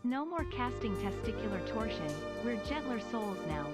No more casting testicular torsion, we're gentler souls now.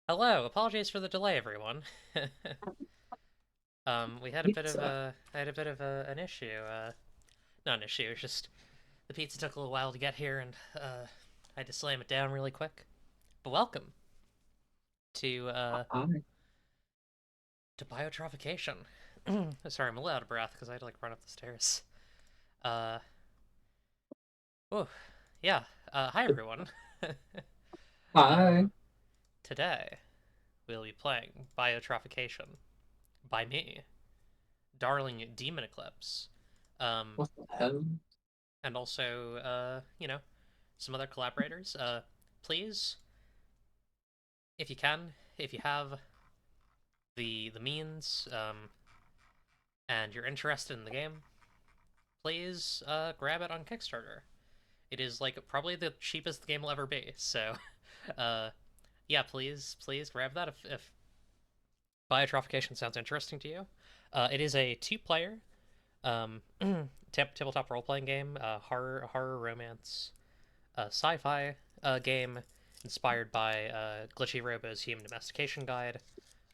Hello, apologies for the delay, everyone. We had a bit of Pizza. a, I had a bit of an issue. Not an issue. It's just the pizza took a little while to get here, and I had to slam it down really quick. But welcome to Hi. Biotrophication. Sorry, I'm a little out of breath because I had to run up the stairs. Uh, oh, yeah. Hi everyone. Hi. um, Today we'll be playing Biotrophication by me, Darling Demon Eclipse. Um, What the hell? and also, some other collaborators. Please, if you can, if you have the means, and you're interested in the game, please grab it on Kickstarter. It is probably the cheapest the game will ever be. So, uh, yeah, please grab that if Biotrophication sounds interesting to you. It is a two-player tabletop role-playing game, horror romance sci-fi game inspired by Glitchy Robo's Human Domestication Guide,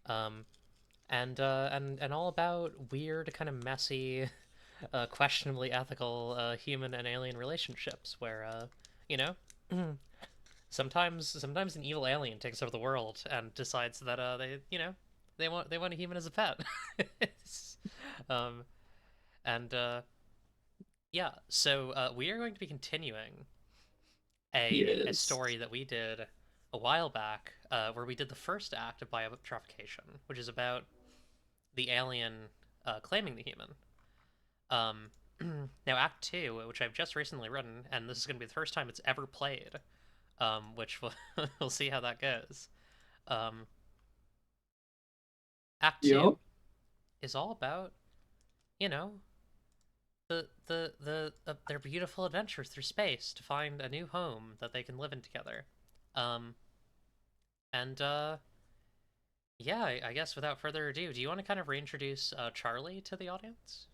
um, and all about weird, kind of messy, questionably ethical human and alien relationships, where you know. Sometimes an evil alien takes over the world and decides that they want a human as a pet. um, and Yeah, so we are going to be continuing a Yes. story that we did a while back, where we did the first act of Biotrophication, which is about the alien claiming the human. Um, Now, Act Two, which I've just recently written, and this is going to be the first time it's ever played, which we'll see how that goes. Um, Act Two Yup. is all about, you know, their beautiful adventures through space to find a new home that they can live in together. Um, and Yeah, I guess without further ado, do you want to kind of reintroduce Charlie to the audience?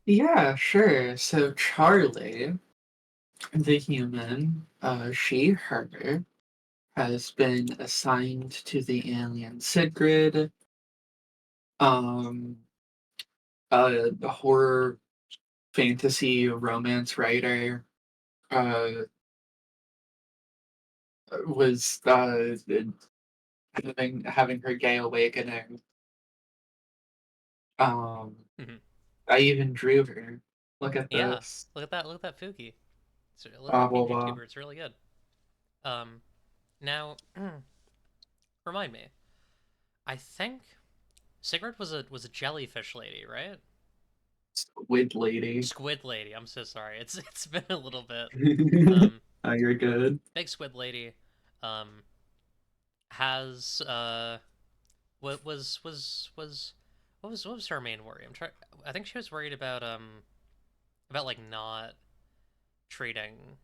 Yeah, sure. So Charlie, the human, her, has been assigned to the alien Sigrid, um, a horror fantasy romance writer, uh, was having her gay awakening. Um, Mhm. I even drew her. Look at Yeah, this. look at that! Look at that Fuki. Look at Blah that blah PG blah. tuber. It's really good. Um, Now, remind me. I think Sigrid was a jellyfish lady, right? Squid lady. Squid lady. I'm so sorry. It's been a little bit. Um, Oh, you're good. Big squid lady, um, has what was her main worry? I think she was worried about not treating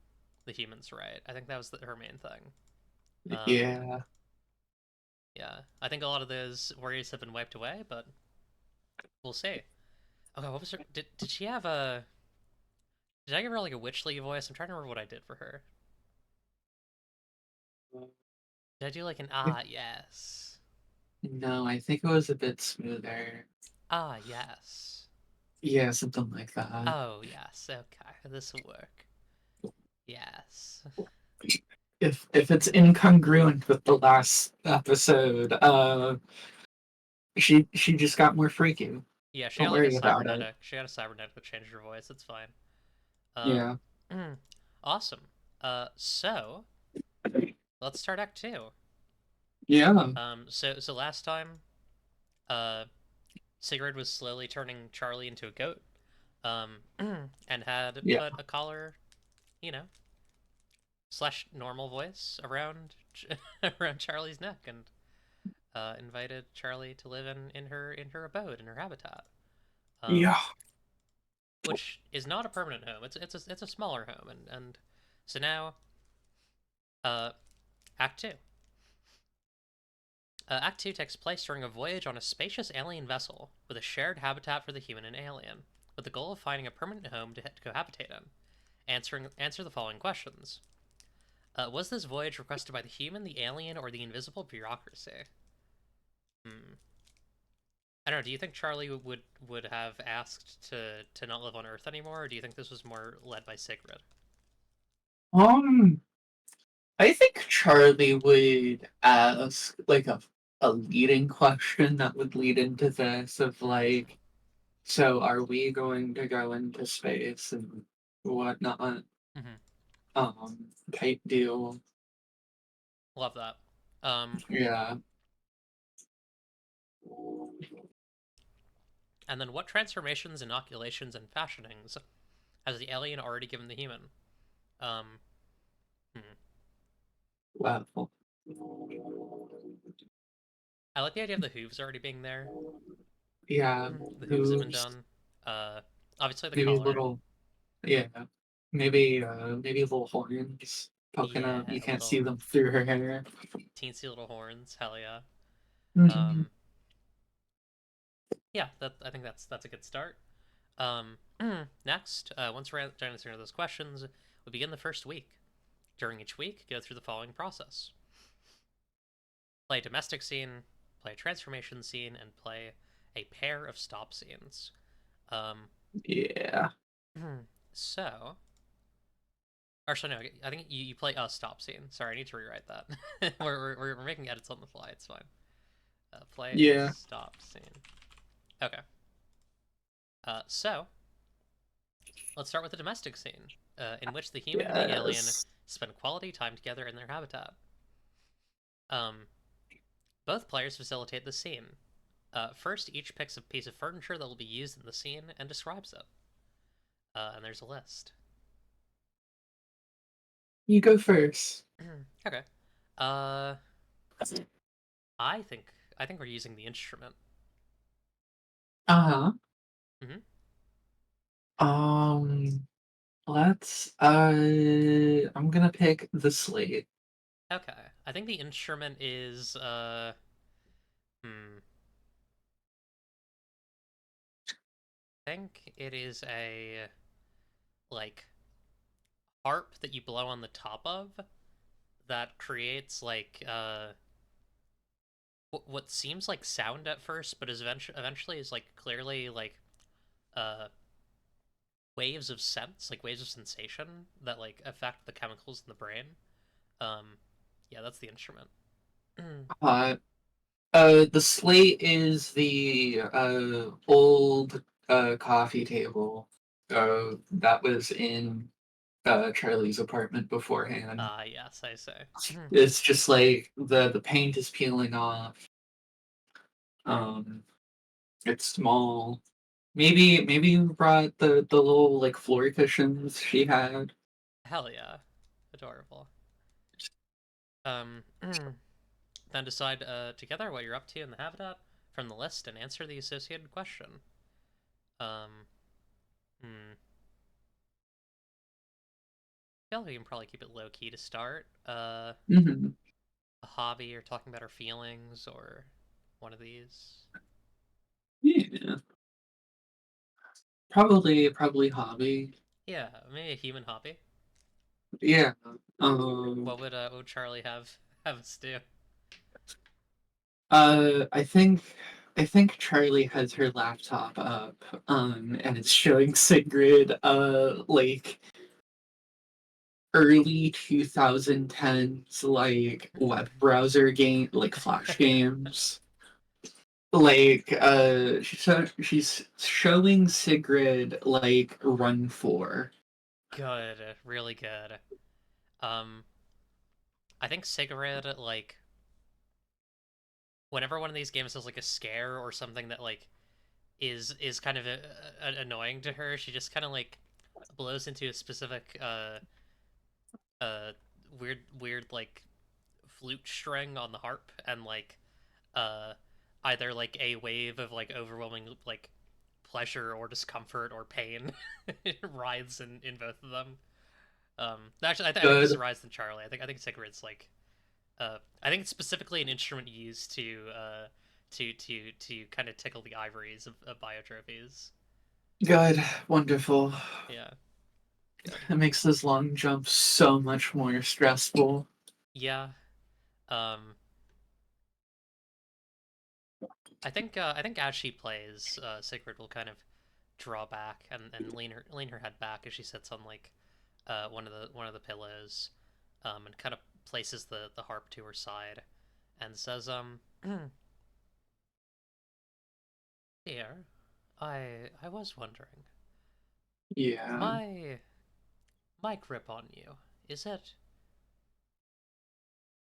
the humans right. I think that was her main thing. Um, Yeah. yeah, I think a lot of those worries have been wiped away, but we'll see. Okay, what was her? Did she have a? Did I give her like a witchly voice? I'm trying to remember what I did for her. Did I do like an yes, No, I think it was a bit smoother. yes, Yeah, something like that. oh yes, okay, this will work. Yes, If it's incongruent with the last episode, she just got more freaky. yeah, she Don't got like a worry about it. cybernetic. She got a cybernetic that changed her voice. It's fine. Um, Yeah. Awesome. So let's start Act Two. Yeah. So last time, uh, Sigrid was slowly turning Charlie into a goat, and had Yeah. put a collar, you know, slash normal voice around around Charlie's neck, and invited Charlie to live in her abode, in her habitat, Yeah. which is not a permanent home. It's a smaller home, and so now, uh, Act Two. Act 2 takes place during a voyage on a spacious alien vessel with a shared habitat for the human and alien, with the goal of finding a permanent home to cohabitate in. Answer the following questions. Was this voyage requested by the human, the alien, or the invisible bureaucracy? Hmm. I don't know. Do you think Charlie would have asked to not live on Earth anymore, or do you think this was more led by Sigrid? Um, I think Charlie would ask like a leading question that would lead into this of like, so are we going to go into space and whatnot? Mm-hmm. Type deal. Love that. Um, Yeah. and then what transformations, inoculations, and fashionings has the alien already given the human? Um, hmm. Wow. I like the idea of the hooves already being there. Yeah. The hooves have been Hooves. done. Uh, Obviously the Maybe collar. little. Yeah. Maybe little horns poking out. Yeah, You can't see little them through her hair. teensy little horns. Hell yeah. Mhm. Um, yeah, that I think that's a good start. Um, Next, once we're done answering those questions, we begin the first week. During each week, go through the following process: play a domestic scene, play a transformation scene, and play a pair of stop scenes. Um, Yeah. so, actually, no, I think you play a stop scene. Sorry, I need to rewrite that. We're making edits on the fly. It's fine. Play a Yeah. stop scene. Okay. So let's start with the domestic scene, in which the human and the alien Yes. spend quality time together in their habitat. Um, Both players facilitate the scene. First, each picks a piece of furniture that will be used in the scene and describes it. And there's a list. You go first. Okay. Uh, I think I think we're using the instrument. Uh-huh. Hmm. Um, I'm gonna pick the slate. Okay. I think the instrument is hmm. I think it is a like harp that you blow on the top of that creates like what seems like sound at first, but is eventually is like clearly like uh waves of sense, like waves of sensation that like affect the chemicals in the brain. Um, yeah, that's the instrument. Uh, the slate is the old coffee table. That was in Charlie's apartment beforehand. Yes, I say. It's just like the paint is peeling off. Um, it's small. Maybe you brought the little like floor cushions she had. Hell yeah, adorable. Um, then decide together what you're up to in the habitat from the list and answer the associated question. Um, hmm. I feel like we can probably keep it low key to start. Hmm. A hobby or talking about our feelings or one of these. Yeah, probably hobby. Yeah, maybe a human hobby. Yeah. What would Charlie have us do? I think Charlie has her laptop up, and it's showing Sigrid, like early 2010s, like web browser game, like Flash games. Like, she's showing Sigrid like Run 4. Good, really good. Um, I think Sigrid like whenever one of these games has like a scare or something that like is kind of annoying to her, she just kind of like blows into a specific uh weird like flute string on the harp and like uh either like a wave of like overwhelming like pleasure or discomfort or pain rides in both of them. Actually, I think this is Good. Rise than Charlie. I think Sigrid's like I think it's specifically an instrument used to kind of tickle the ivories of biotrophies. Good. Wonderful. Yeah, good. It makes this long jump so much more stressful. Yeah. Um, I think as she plays, Sigrid will kind of draw back and lean her head back as she sits on like one of the pillows, and kind of places the harp to her side, and says, "Dear, I was wondering, Yeah. my grip on you, is it?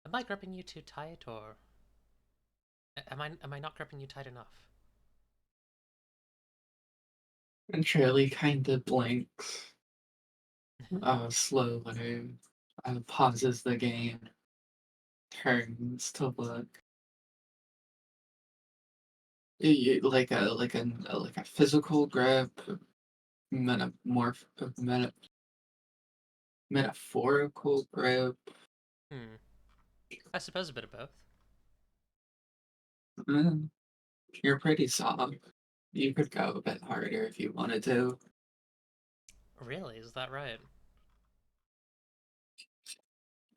Am I gripping you too tight, or am I not gripping you tight enough?" And Shirley kind of blinks, slowly, pauses the game, turns to look. Like a physical grip, metamorph, meta, metaphorical grip. Hmm. I suppose a bit of both. Mm, you're pretty soft. You could go a bit harder if you wanted to. Really, is that right?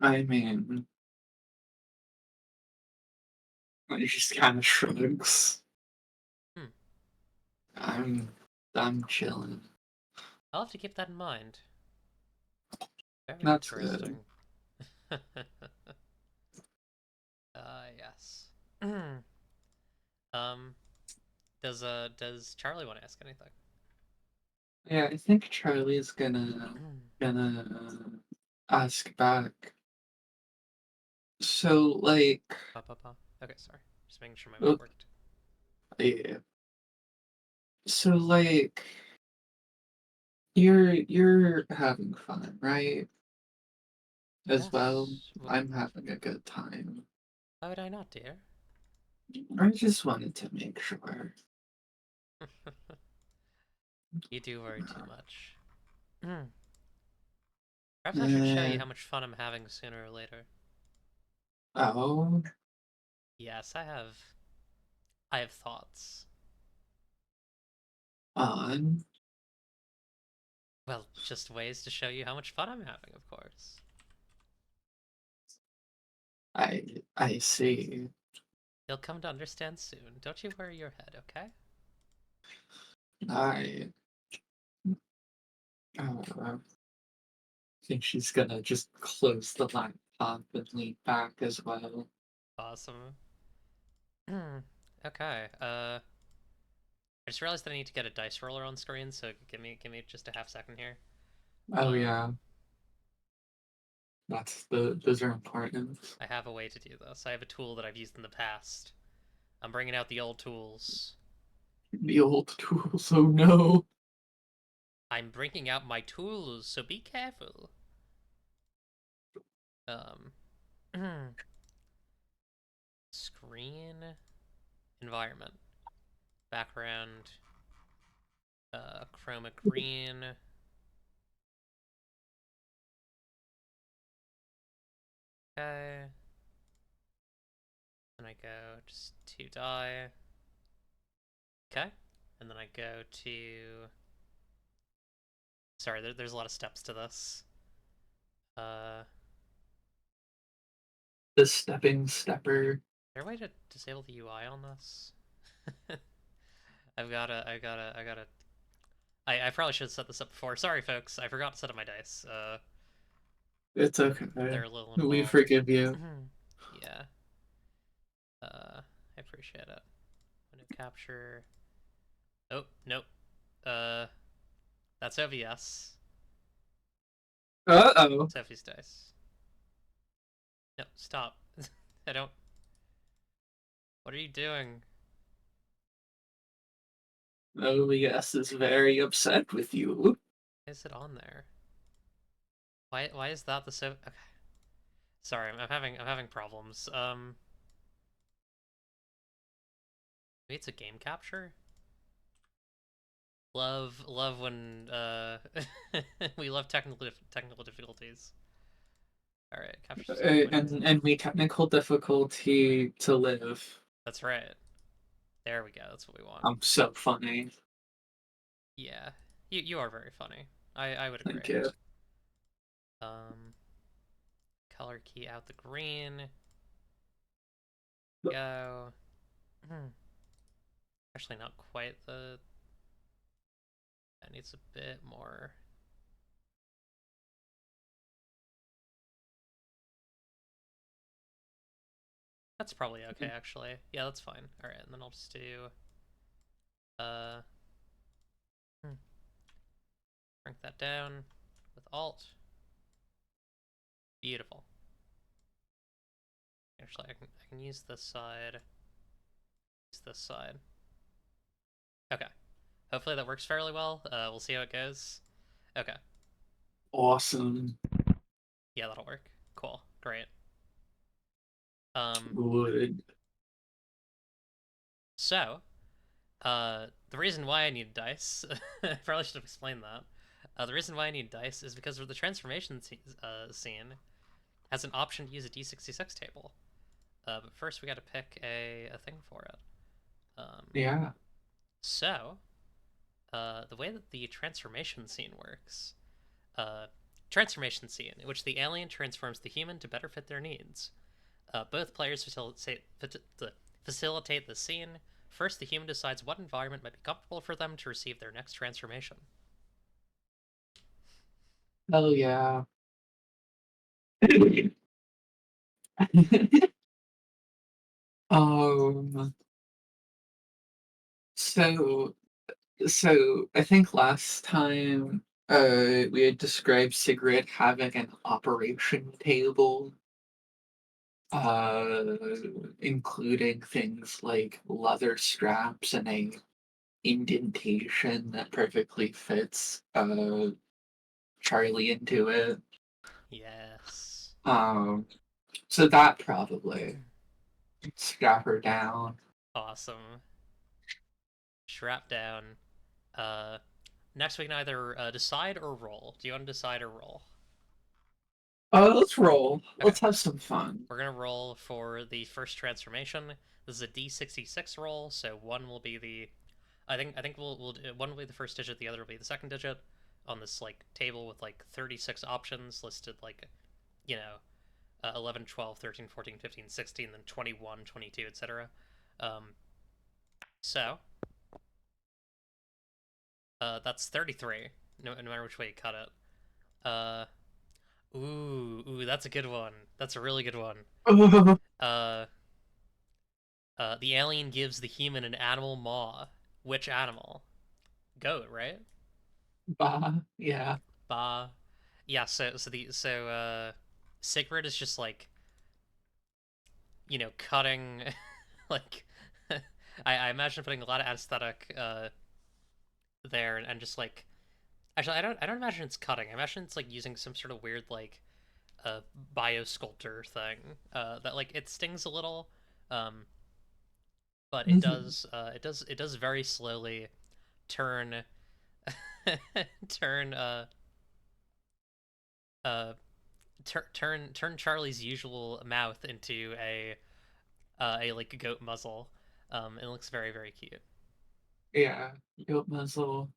I mean, it just kind of shrugs. Hmm. I'm, I'm chilling. I'll have to keep that in mind. Very That's good. interesting. Yes. um, does Charlie want to ask anything? Yeah, I think Charlie's gonna ask back. So like, Pa, pa, pa. Okay, sorry. Just making sure my mic oh, worked. yeah. So like, you're having fun, right? As well, Yes. I'm having a good time. Why would I not, dear? I just wanted to make sure. You do worry too much. Perhaps I should show you Uh, how much fun I'm having sooner or later. oh, Yes, I have thoughts. on. Well, just ways to show you how much fun I'm having, of course. I see. You'll come to understand soon. Don't you worry your head, okay? I I think she's gonna just close the laptop and lean back as well. Awesome. Okay. I just realized that I need to get a dice roller on screen, so give me just a half second here. Oh Um, yeah, those are important. I have a way to do this. I have a tool that I've used in the past. I'm bringing out the old tools. The old tools. Oh no. I'm bringing out my tools, so be careful. Um, screen, environment, background, chroma green. Okay. Then I go just to die. Okay. And then I go to. Sorry, there's a lot of steps to this. Uh, The stepping stepper. is there a way to disable the UI on this? I gotta. I probably should have set this up before. Sorry, folks. I forgot to set up my dice. It's okay. They're a little We involved. forgive you. Yeah. I appreciate it. Window capture. Oh, nope. Uh, that's OVS. Uh-oh. Sophie's dice. No, stop. I don't. What are you doing? OBS is very upset with you. Why is it on there? Why is that the so? Okay. Sorry, I'm having problems. Maybe it's a game capture. Love when we love technical difficulties. All right, capture system window. And we technical difficulty to live. That's right. There we go. That's what we want. I'm so funny. Yeah, you are very funny. I would agree. Thank you. Um, color key out the green. Go. Actually, not quite the... That needs a bit more... That's probably okay, actually. Yeah, that's fine. Alright, and then I'll just do... Shrink that down with Alt. Beautiful. Actually, I can use this side. Use this side. Okay. Hopefully that works fairly well. We'll see how it goes. Okay. Awesome. Yeah, that'll work. Cool. Great. Would. So, the reason why I need dice, I probably should have explained that. The reason why I need dice is because of the transformation scene has an option to use a D66 table. But first we gotta pick a thing for it. Yeah. So, the way that the transformation scene works, transformation scene, in which the alien transforms the human to better fit their needs. Both players facilitate the scene. First, the human decides what environment might be comfortable for them to receive their next transformation. Oh yeah. um. So I think last time we had described Sigrid having an operation table, uh including things like leather straps and a indentation that perfectly fits Charlie into it. Yes. So that probably strap her down. Awesome. Strap down. Uh, Next we can either decide or roll. Do you want to decide or roll? Let's roll. Okay. Let's have some fun. We're gonna roll for the first transformation. This is a D66 roll, so one will be the... I think we'll one will be the first digit, the other will be the second digit on this like table with like 36 options listed, like, you know, 11, 12, 13, 14, 15, 16, then 21, 22, etc. So that's 33, no matter which way you cut it. Ooh, that's a good one. That's a really good one. Uh, the alien gives the human an animal maw. Which animal? Goat, right? Bah, yeah. Bah. Yeah. Sigrid is just like, you know, cutting, like, I imagine putting a lot of aesthetic there, and just like, actually I don't imagine it's cutting. I imagine it's like using some sort of weird like biosculptor thing that like it stings a little, um, but it does very slowly turn turn uh turn Charlie's usual mouth into a like goat muzzle. It looks very, very cute. Yeah. Goat muzzle.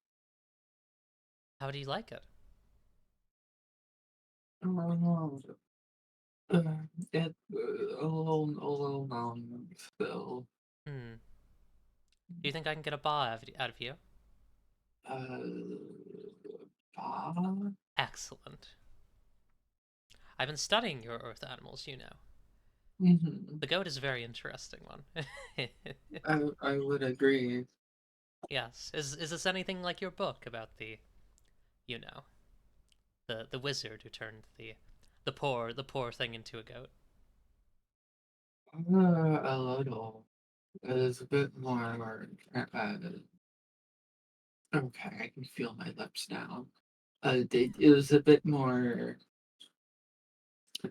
How do you like it? Oh, it a little numb still. Hmm. Do you think I can get a ba out of you? Uh, bah? Excellent. I've been studying your earth animals, you know. Mm-hmm. The goat is a very interesting one. I would agree. Yes. Is this anything like your book about the, you know, the wizard who turned the poor thing into a goat? A little. It is a bit more. Okay, I can feel my lips now. It was a bit more,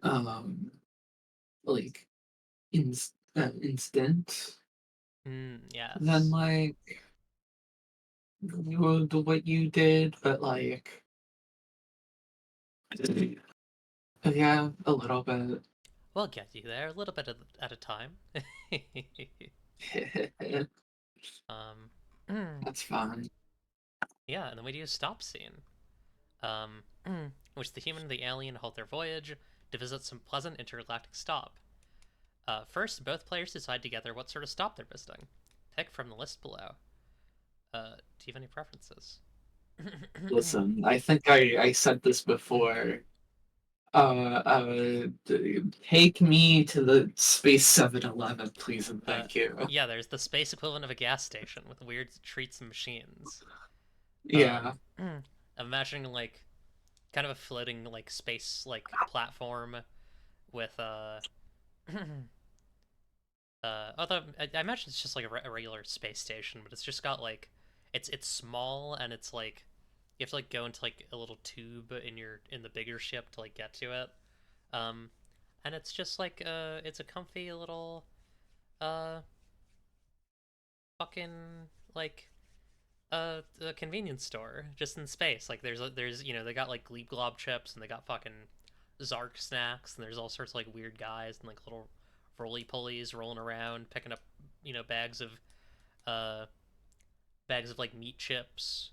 um, like instant than Yes. like what you did, but like yeah, a little bit. We'll get you there a little bit at a time. um, That's fine. yeah, and then we do a stop scene, in which the human and the alien halt their voyage to visit some pleasant intergalactic stop. First, both players decide together what sort of stop they're visiting. pick from the list below. Do you have any preferences? Listen, I think I said this before. Take me to the Space 7-Eleven, please and thank you. Yeah, there's the space equivalent of a gas station with weird treats and machines. Yeah. I'm imagining like kind of a floating like space like platform with although I imagine it's just like a regular space station, but it's just got like it's small and it's like you have to like go into like a little tube in the bigger ship to like get to it. Um, and it's just like it's a comfy little uh fucking like a convenience store just in space. Like there's they got like Gleep Glob chips and they got fucking Zark snacks and there's all sorts of like weird guys and like little roly polies rolling around picking up bags of uh like meat chips.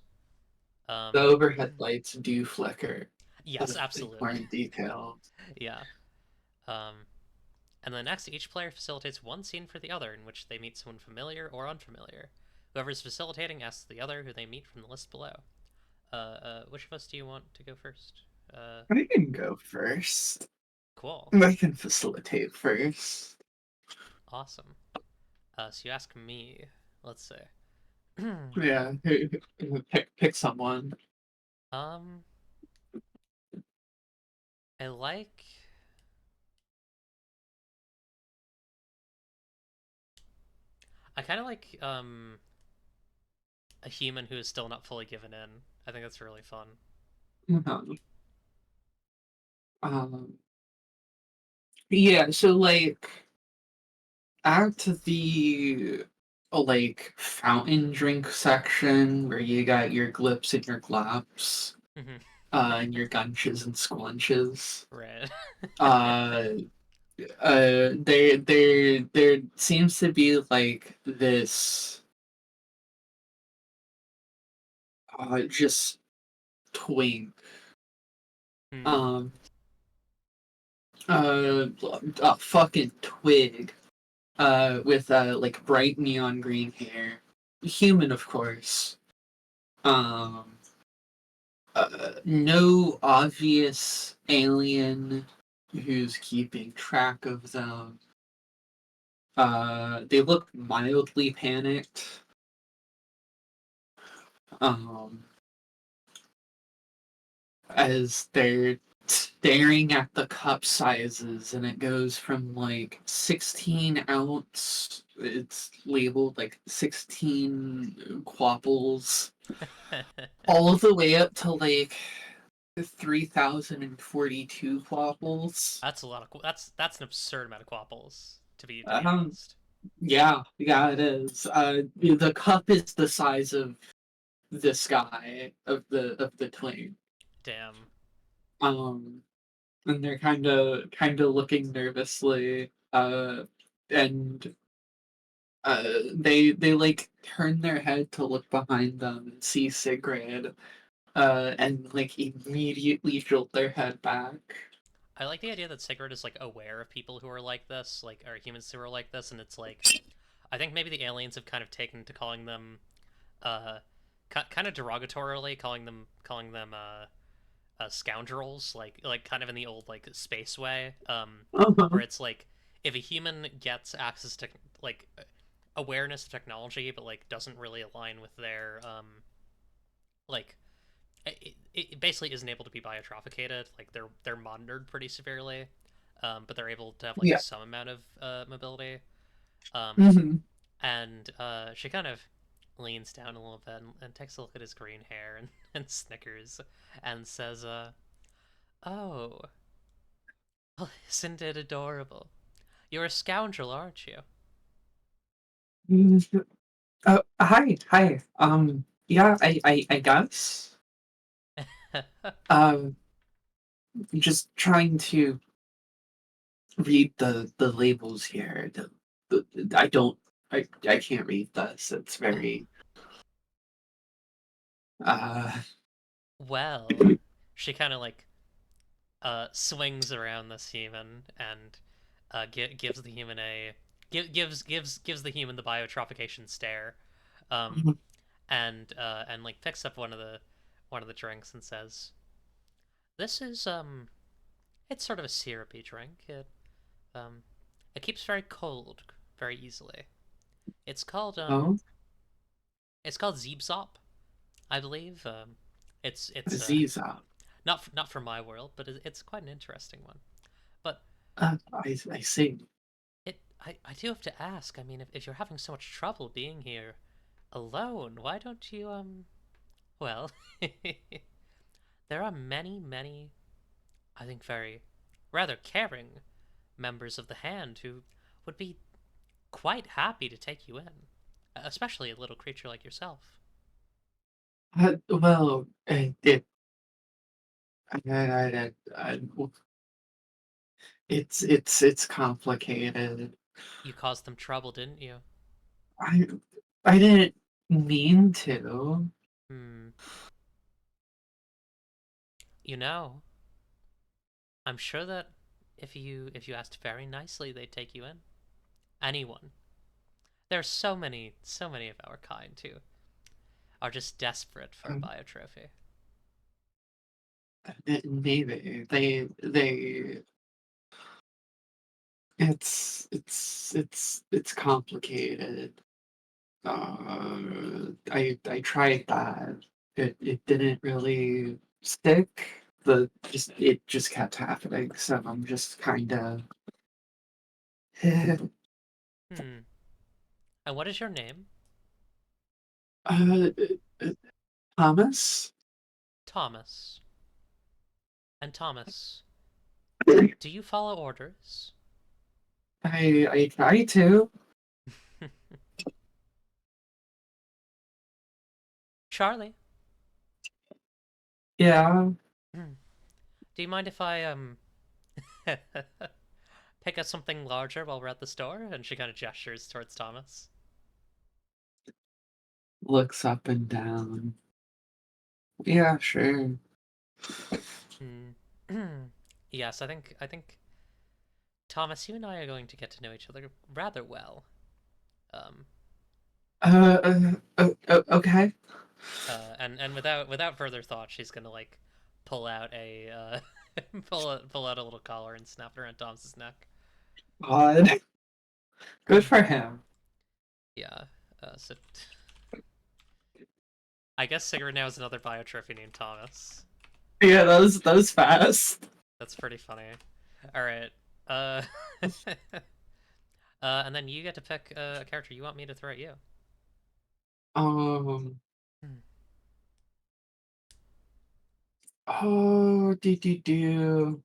The overhead lights do flicker. Yes, That's absolutely. important detail. Yeah. Um, and then next, each player facilitates one scene for the other in which they meet someone familiar or unfamiliar. Whoever is facilitating asks the other who they meet from the list below. Which of us do you want to go first? I can go first. Cool. I can facilitate first. Awesome. So you ask me. Let's see. Yeah, pick someone. um, I like. I kind of like a human who is still not fully given in. I think that's really fun. Um, um, yeah, so like at the like fountain drink section where you got your glips and your glops, Hmm. and your gunches and squunches. Right. Uh, there seems to be like this just twink. Hmm. Um, a fucking twig. With like bright neon green hair, human of course. Um, no obvious alien who's keeping track of them. They look mildly panicked. Um, as they're staring at the cup sizes, and it goes from like 16 ounce, it's labeled like 16 quapples, all the way up to like 3042 quapples. That's a lot of that's an absurd amount of quapples to be Um, honest. yeah, it is. The cup is the size of the sky of the twin. Damn. Um, and they're kind of looking nervously, and they like turn their head to look behind them and see Sigrid, and like immediately jolt their head back. I like the idea that Sigurd is like aware of people who are like this, like are humans who are like this, and it's like I think maybe the aliens have kind of taken to calling them uh kind of derogatorily calling them scoundrels, like kind of in the old like space way, Uh-huh. where it's like if a human gets access to like awareness of technology, but like doesn't really align with their like it basically isn't able to be biotrophicated. Like they're monitored pretty severely, but they're able to have like Yeah. some amount of mobility. Um, Hmm. and she kind of leans down a little bit and takes a look at his green hair and snickers and says, "Oh, well, isn't it adorable? You're a scoundrel, aren't you?" Hi. Yeah, I guess. Um, just trying to read the labels here. I don't. I can't read this. It's very. Uh. Well, she kind of like swings around this human and gives the human gives the human the biotrophication stare, and like picks up one of the drinks and says, "This is it's sort of a syrupy drink. Um, it keeps very cold very easily. It's called Oh, Zeebzop, I believe. It's Ziza. not from my world, but it's quite an interesting one. But I see. I do have to ask. I mean, if you're having so much trouble being here alone, why don't you well, there are many, I think very rather caring members of the Hand who would be quite happy to take you in, especially a little creature like yourself." Well, it's complicated. You caused them trouble, didn't you? I I didn't mean to. Hmm. You know, I'm sure that if you asked very nicely, they'd take you in. Anyone. There are so many of our kind who are just desperate for a Um, biotrophy. Maybe they it's complicated. I tried that. It didn't really stick. The just it just kept happening. So I'm just kind of Hmm. And what is your name? uh, uh, Thomas. Thomas. And Thomas, I do you follow orders? I try to. Charlie, Yeah. do you mind if I pick up something larger while we're at the store? And she kind of gestures towards Thomas. Looks up and down. Yeah, sure. Hmm. Yes, I think Thomas, you and I are going to get to know each other rather well. Um, Okay. and without further thought, she's gonna like pull out a pull out a little collar and snap it around Thomas's neck. Odd. Good for him. Yeah. So I guess Sigurd now has another biotrophy named Thomas. Yeah, that was fast. That's pretty funny. All right. Uh, and then you get to pick a character you want me to throw at you. Um. Hmm. Oh, do.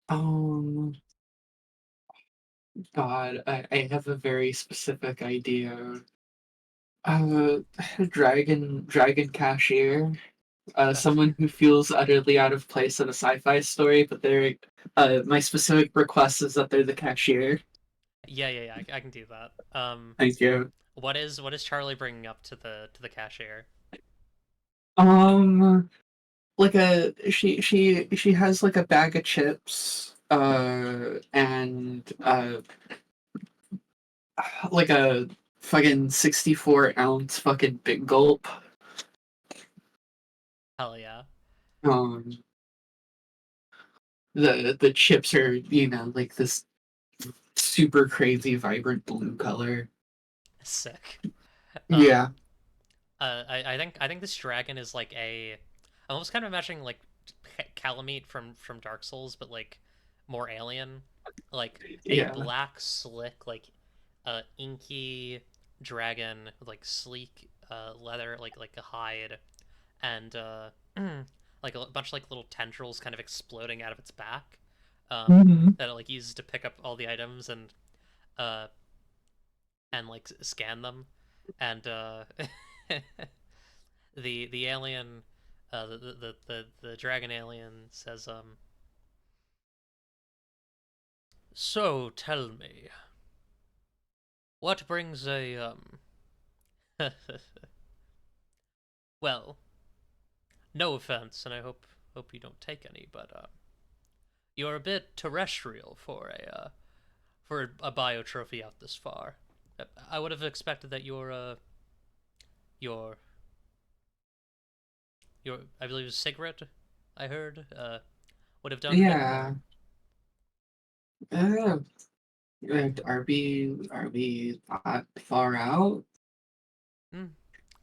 Um. God, I have a very specific idea. Uh, dragon cashier. Someone who feels utterly out of place in a sci-fi story, but they're. My specific request is that they're the cashier. Yeah. I can do that. Thank you. What is Charlie bringing up to the cashier? Um. Like a she has like a bag of chips and like a fucking 64-ounce fucking big gulp. Hell yeah. um the chips are, like this super crazy vibrant blue color. Sick. Yeah. I think this dragon is like a. I'm almost kind of imagining like Calamite from Dark Souls, but like more alien, like a Yeah. black slick inky dragon with like sleek leather like a hide and like a bunch of like little tendrils kind of exploding out of its back, Hmm. that it like uses to pick up all the items uh and like scan them, and the alien, the dragon alien says, "So tell me, what brings a well, no offense, and I hope you don't take any, but you're a bit terrestrial for a biotrophy out this far. I would have expected that your I believe it was Sigrid, I heard, would have done a bit Yeah. more. Uh, are we that far out? Hmm.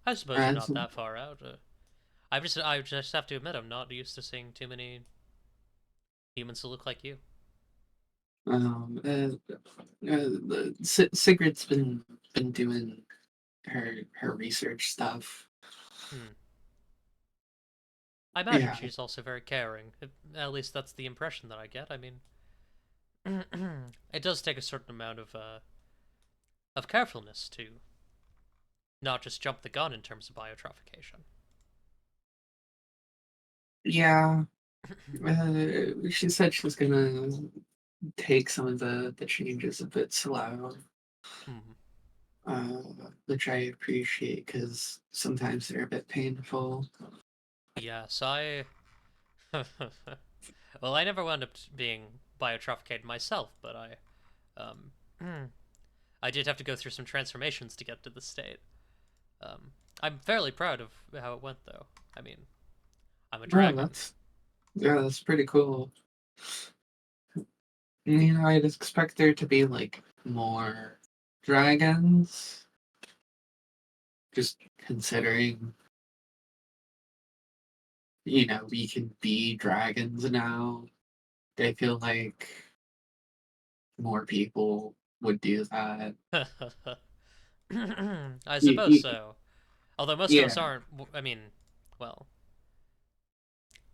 I suppose you're As not that far out. I just have to admit I'm not used to seeing too many humans who look like you. um, Sigrid's been doing her research stuff. Hmm. I imagine Yeah, she's also very caring. At least that's the impression that I get. I mean, it does take a certain amount of carefulness to not just jump the gun in terms of biotrophication. yeah. She said she was gonna take some of the changes a bit slow, Hmm. uh, which I appreciate because sometimes they're a bit painful. Yes, I. Well, I never wound up being biotrophicated myself, but um, I did have to go through some transformations to get to the state. I'm fairly proud of how it went, though. I mean, I'm a Oh, dragon. that's pretty cool. I'd expect there to be like more dragons, just considering, we can be dragons now. I feel like more people would do that. I Y- suppose y- so. Although most of us yeah, aren't. I mean, well,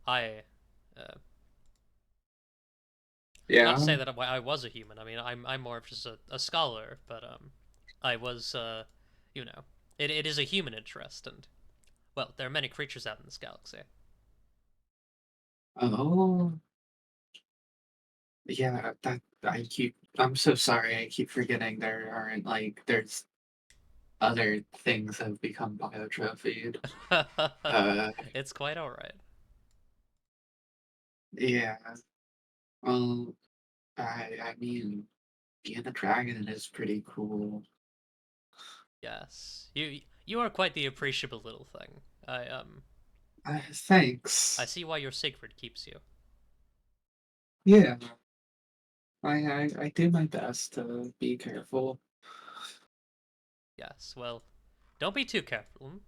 I. Uh, not to yeah. say that I was a human. I mean, I'm more of just a scholar, but I was you know, it is a human interest, and well, there are many creatures out in this galaxy. Oh, yeah. I'm so sorry. I keep forgetting there aren't there's other things that have become biotrophied. Uh, It's quite all right. yeah. Well, I mean, being a dragon is pretty cool. Yes, you are quite the appreciable little thing. I Thanks. see why your Sigrid keeps you. Yeah, I do my best to be careful. Yes, well, don't be too careful.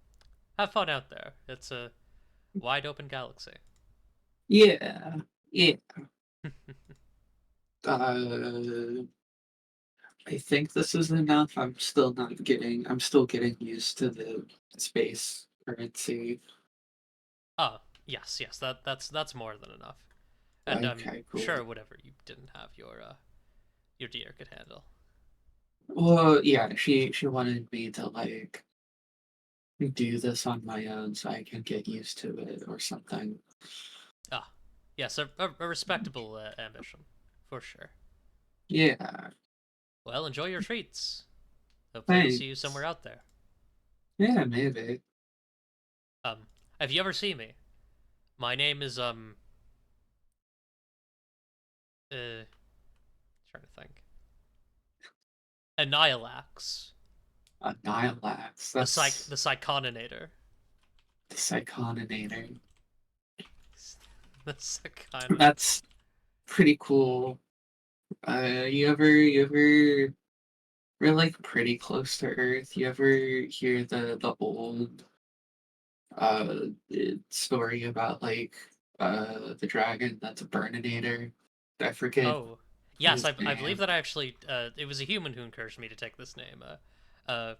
Have fun out there. It's a wide open galaxy. Yeah, yeah. Uh, I think this is enough. I'm still getting used to the space currency. Oh, yes, yes, that's more than enough. And I'm Okay, cool. sure whatever you didn't have your deer could handle. Well, yeah, she wanted me to do this on my own so I can get used to it or something. Ah, yes, a respectable ambition, for sure. Yeah, Well, enjoy your treats. Hopefully, I'll see you somewhere thanks. out there. Yeah, maybe. Um, have you ever seen me? My name is trying to think. Annihilax, Annihilax. the That's Psychoninator. the Psychoninator. The Psychoninator. That's pretty cool. You ever we're like pretty close to Earth. You ever hear the old uh story about the dragon that's a Burninator? I forget Oh, yes, his I believe name. that I actually it was a human who encouraged me to take this name. Uh,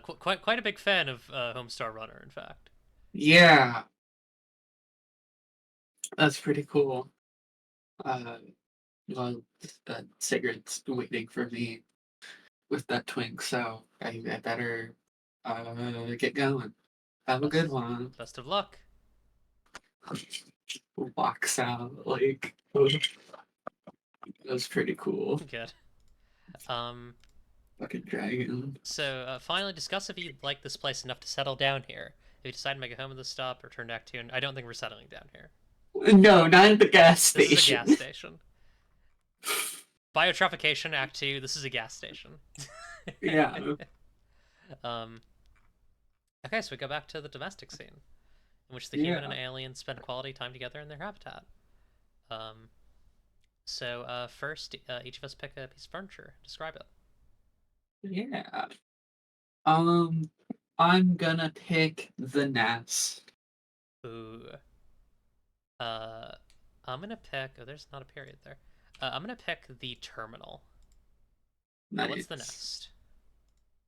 quite a big fan of Homestar Runner, in fact. Yeah, that's pretty cool. Uh well Sigrid's waiting for me with that twink, so I better get going. Have a good Best one. best of luck. Walks out like that was pretty cool. Good. Um, Fucking dragon. so finally discuss if you like this place enough to settle down here. If you decide to make a home of the stop or turn back to, I don't think we're settling down here. No, not at the gas This is a gas station. station. Biotrophication Act 2, this is a gas station. Yeah. um, okay, so we go back to the domestic scene, in which the human and Yeah. alien spend quality time together in their habitat. Um, first, each of us pick a piece of furniture. Describe it. Yeah. Um, I'm gonna pick the nest. Ooh. Uh, I'm gonna pick. Oh, there's not a period there. I'm gonna pick the terminal. What's the Nice. nest?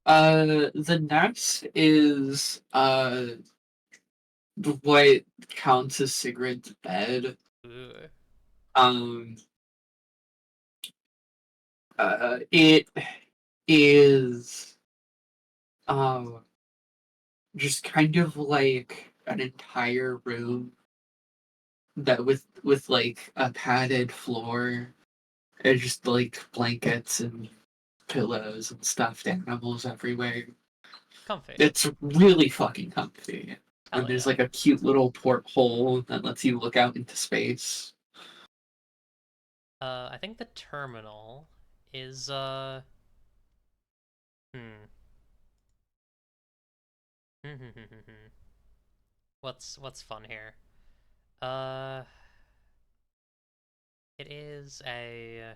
The nest is what counts as Sigrid's bed. Ooh. Um, it is um just kind of like an entire room that with like a padded floor and just like blankets and pillows and stuffed animals everywhere. Comfy. It's really fucking comfy. And Hell there's yeah. like a cute little porthole that lets you look out into space. I think the terminal is hmm. What's fun here? Uh, it is a.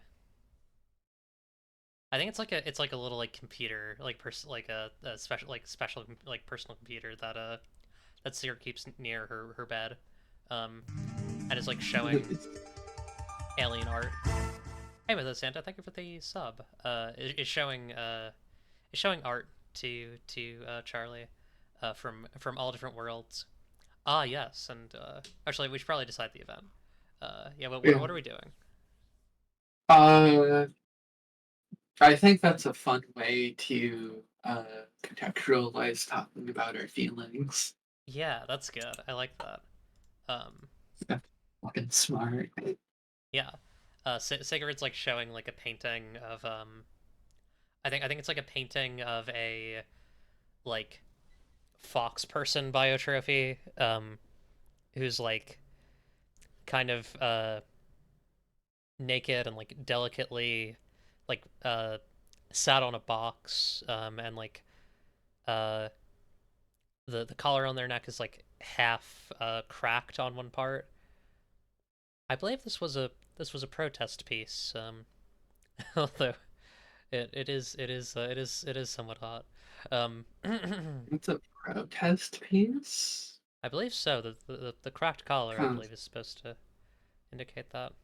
I think it's like a little like computer like like a special like personal computer that that Seer keeps near her bed, um, and is like showing alien art. Hey, with us, Santa. Thank you for the sub. Is showing art to Charlie, from all different worlds. Ah, yes, and actually, we should probably decide the event. Yeah, Yeah. what are we doing? Uh, I think that's a fun way to contextualize talking about our feelings. Yeah, that's good. I like that. Um, That's fucking smart. yeah. Sigurd's like showing like a painting of I think it's like a painting of a like fox person biotrophy who's like kind of naked and like delicately like sat on a box and like uh the collar on their neck is like half cracked on one part. I believe this was a protest piece, although it is somewhat hot. It's a protest piece? I believe so. The cracked collar, I Huh. believe, is supposed to indicate that.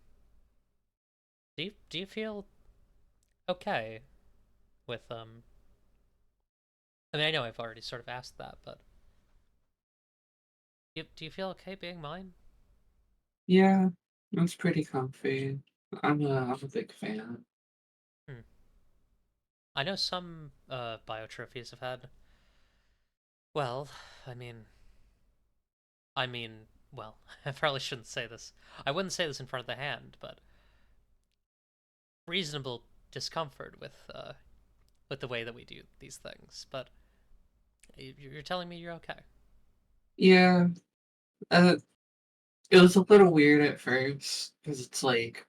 Do you feel okay with I mean, I know I've already sort of asked that, but do you feel okay being mine? Yeah, it's pretty comfy. I'm a big fan. Hmm. I know some biotrophies have had. Well, I mean, I mean, well, I probably shouldn't say this. I wouldn't say this in front of the hand, but reasonable discomfort with the way that we do these things. But you're telling me you're okay. Yeah, uh, it was a little weird at first because it's like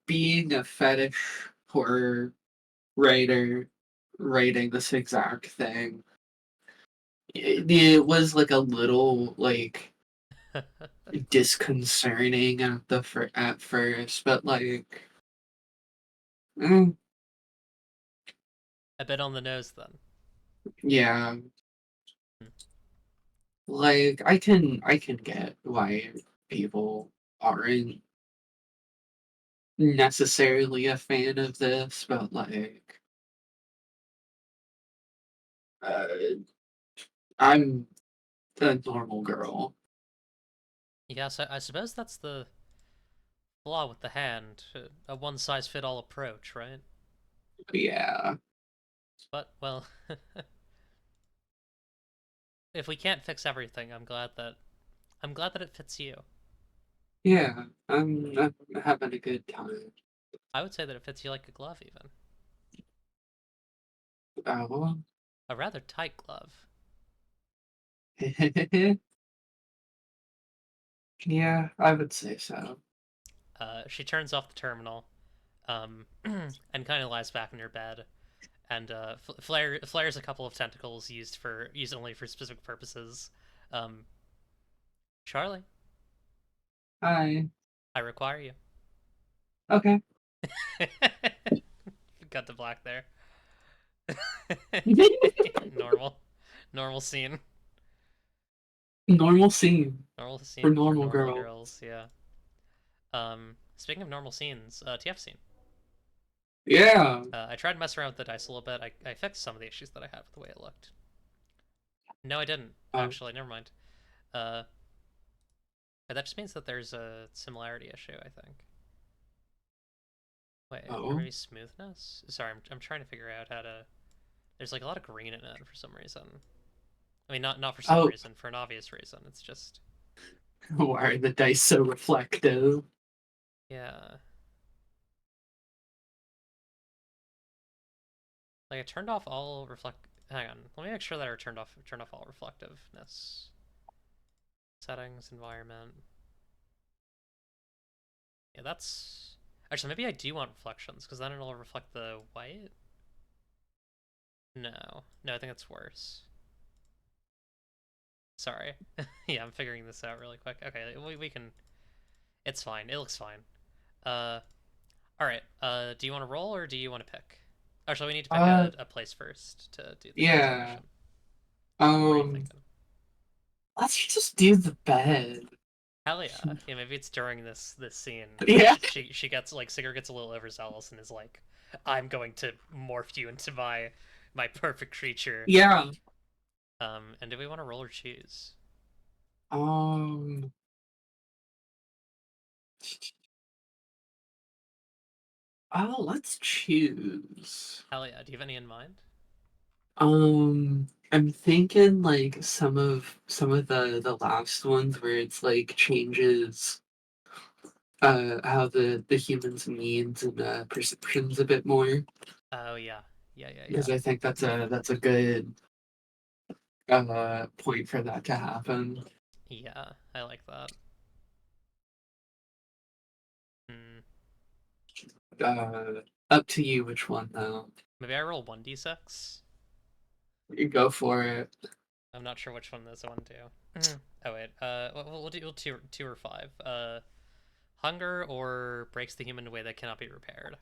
being a fetish horror writer writing this exact thing. It was like a little like disconcerting at first, but like, mm, A bit on the nose then. yeah, Hmm. like I can get why people aren't necessarily a fan of this, but like, uh, I'm a normal girl. Yes, I suppose that's the flaw with the hand. A one size fit all approach, right? Yeah, But well, if we can't fix everything, I'm glad that it fits you. yeah, I'm having a good time. I would say that it fits you like a glove, even Oh, a rather tight glove. yeah, I would say so. She turns off the terminal, and kind of lies back in her bed, and flares a couple of tentacles used only for specific purposes. Um, Charlie, Hi. I require you. Okay. Cut to black there. normal, normal scene. Normal scene Normal for scene for normal normal girl. girls. Yeah. Speaking of normal scenes, TF scene. Yeah. I tried to mess around with the dice a little bit. I fixed some of the issues that I had with the way it looked. No, I didn't. Oh. Actually, never mind. Uh, but that just means that there's a similarity issue, I think. Wait, or Oh. maybe smoothness? Sorry, I'm trying to figure out how to... There's like a lot of green in it for some reason. I mean, not for some Oh. reason, for an obvious reason. It's just... Why are the dice so reflective? Yeah. Like, I turned off all reflect... Hang on, let me make sure that I turned off all reflectiveness. Settings, environment. Yeah, that's... Actually, maybe I do want reflections, because then it'll reflect the white? No. No, I think it's worse. Sorry. Yeah, I'm figuring this out really quick. Okay, we can... It's fine. It looks fine. Uh, alright. Do you want to roll, or do you want to pick? Actually, we need to pick a place first to do the Yeah. transformation. What are you thinking? Let's just do the bed. Hell yeah. Yeah, maybe it's during this scene. Yeah. She gets, like, Sigurd gets a little overzealous and is like, I'm going to morph you into my perfect creature. Yeah. And do we want to roll or choose? Um. Oh, let's choose. Hell yeah. Do you have any in mind? I'm thinking like some of the last ones where it's like changes how the humans' needs and perceptions a bit more, Oh yeah. Yeah, yeah, because yeah. I think that's a good point for that to happen. Yeah, I like that. Hmm. Up to you which one though. Maybe I roll 1d6? You go for it. I'm not sure which one this one do. Oh wait, we'll do two or five. Hunger or breaks the human in a way that cannot be repaired.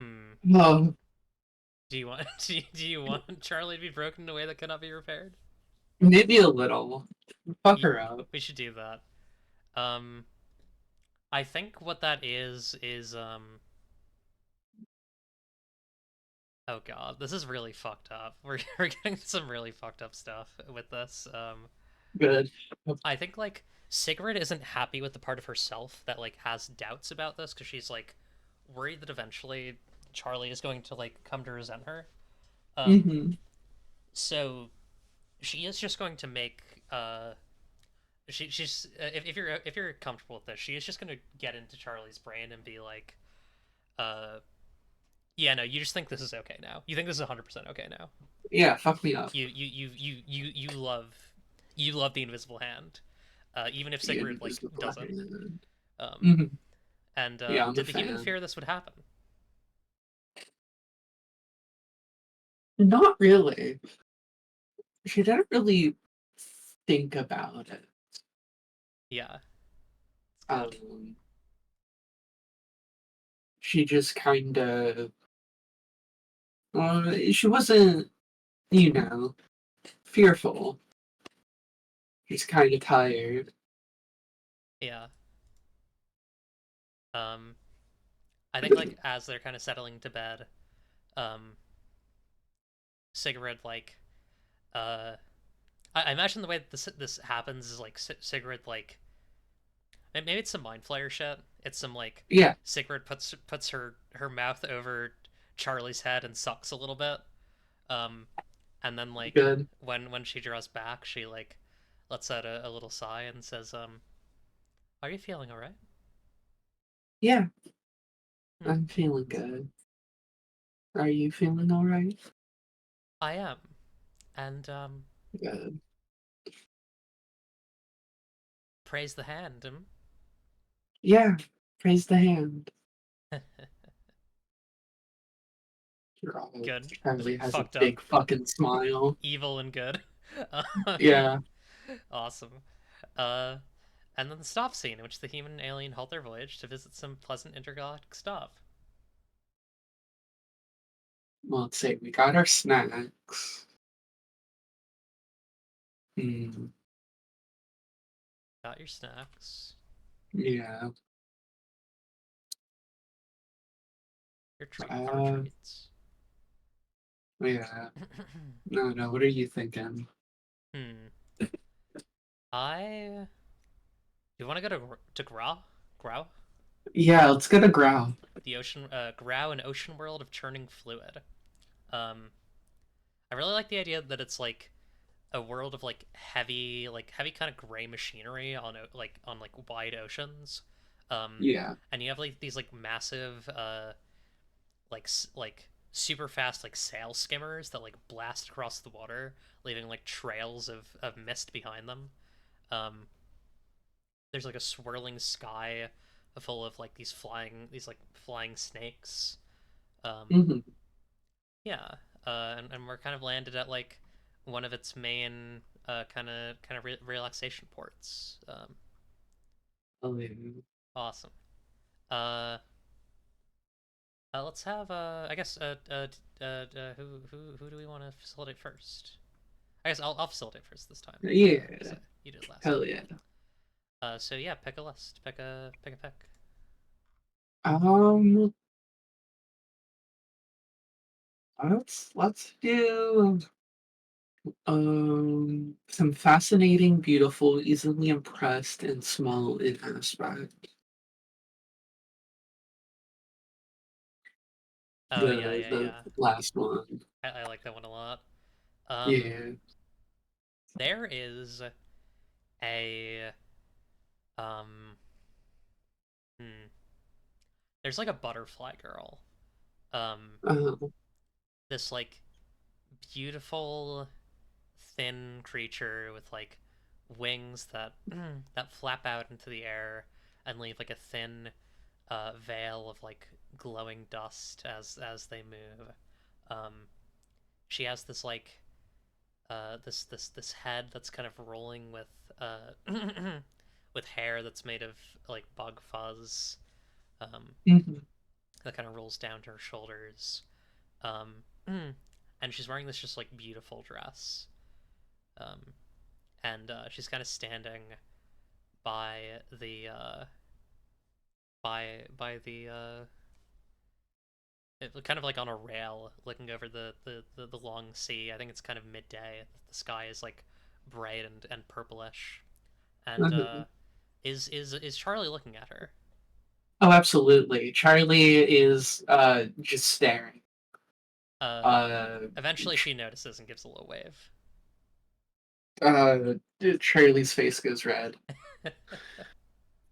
Hmm. No, Do you want do you want Charlie to be broken in a way that cannot be repaired? maybe a little. Fuck her up. We should do that. Um, I think what that is oh god, this is really fucked up. We're getting some really fucked up stuff with this. Good. I think like Sigrid isn't happy with the part of herself that like has doubts about this because she's like worried that eventually Charlie is going to like come to resent her. Um, Mm-hmm. so she is just going to make she's if you're comfortable with this, she is just going to get into Charlie's brain and be like, uh, yeah, no, you just think this is okay now. You think this is 100% okay now. Yeah, fuck me up. You love the invisible hand, even if The Sigrid like invisible doesn't. hand. Um, Mm-hmm. and Yeah, I'm a did the human fan. fear this would happen? Not really. She didn't really think about it. Yeah, it's good. Um, she just kind of, she wasn't, you know, fearful. She's kind of tired. Yeah. Um, I think like as they're kind of settling to bed, um, Sigrid like uh, I imagine the way that this happens is like Sigrid like maybe it's some mind flayer shit. It's some like Yeah, Sigrid puts her mouth over Charlie's head and sucks a little bit. Um, and then like good. when she draws back, she like lets out a little sigh and says, "Are you feeling all right?" Yeah, Hmm. I'm feeling good. Are you feeling all right? I am, and Good. praise the hand. Yeah, praise the hand. Good. Charlie has a Fucked up. big fucking smile. Evil and good. Yeah. Awesome. Uh, and then the stop scene, in which the human and alien halt their voyage to visit some pleasant intergalactic stop. Well, let's see. We got our snacks. Hmm. Got your snacks. Yeah. Our Uh, treats. yeah. No, what are you thinking? Hmm. I. Do you want to go to Grau? Grau? Yeah, let's get a growl. The ocean. Grau, an ocean world of churning fluid. Um. I really like the idea that it's like a world of heavy kind of gray machinery on wide oceans. Um, Yeah. and you have like these like massive like super fast like sail skimmers that like blast across the water, leaving like trails of mist behind them. Um, there's like a swirling sky full of like these like flying snakes. Um, Hmm. yeah, and we're kind of landed at like one of its main relaxation ports. Oh, yeah. Awesome. Uh, let's have I guess who do we want to facilitate first? I guess I'll facilitate first this time. Yeah. 'Cause you did last Hell time. yeah. So yeah, pick a list. Pick. Um, let's do some fascinating, beautiful, easily impressed, and small in aspect. Oh The yeah. last one. I like that one a lot. Um, Yeah. there is a um, hmm, there's like a butterfly girl. Um, Uh, this like beautiful thin creature with like wings that flap out into the air and leave like a thin veil of like glowing dust as they move. Um, she has this like this head that's kind of rolling with with hair that's made of like bug fuzz mhm. that kind of rolls down to her shoulders. Um, and she's wearing this just like beautiful dress. Um, and she's kind of standing by the by the kind of like on a rail looking over the long sea. I think it's kind of midday. The sky is like bright and purplish. And Mhm. is Charlie looking at her? Oh, absolutely. Charlie is just staring. Uh, Uh, eventually Ch- she notices and gives a little wave. uh, Charlie's face goes red.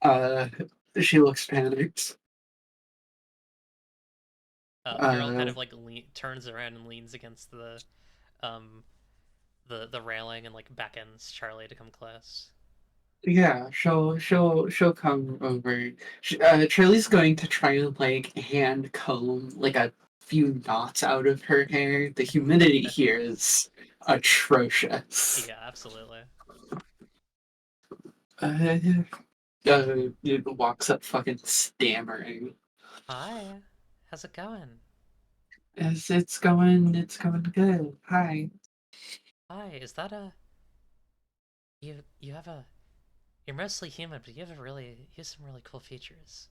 Uh, she looks panicked. The girl kind Uh, of like turns around and leans against um the railing and like beckons Charlie to come close. yeah, she'll come over. Charlie's going to try and like hand comb like a few knots out of her hair. The humidity here is atrocious. Yeah, absolutely. Uh, it walks up fucking stammering. Hi, how's it going? As it's going good. Hi. Hi, is that a you have a you're mostly human, but you have some really cool features.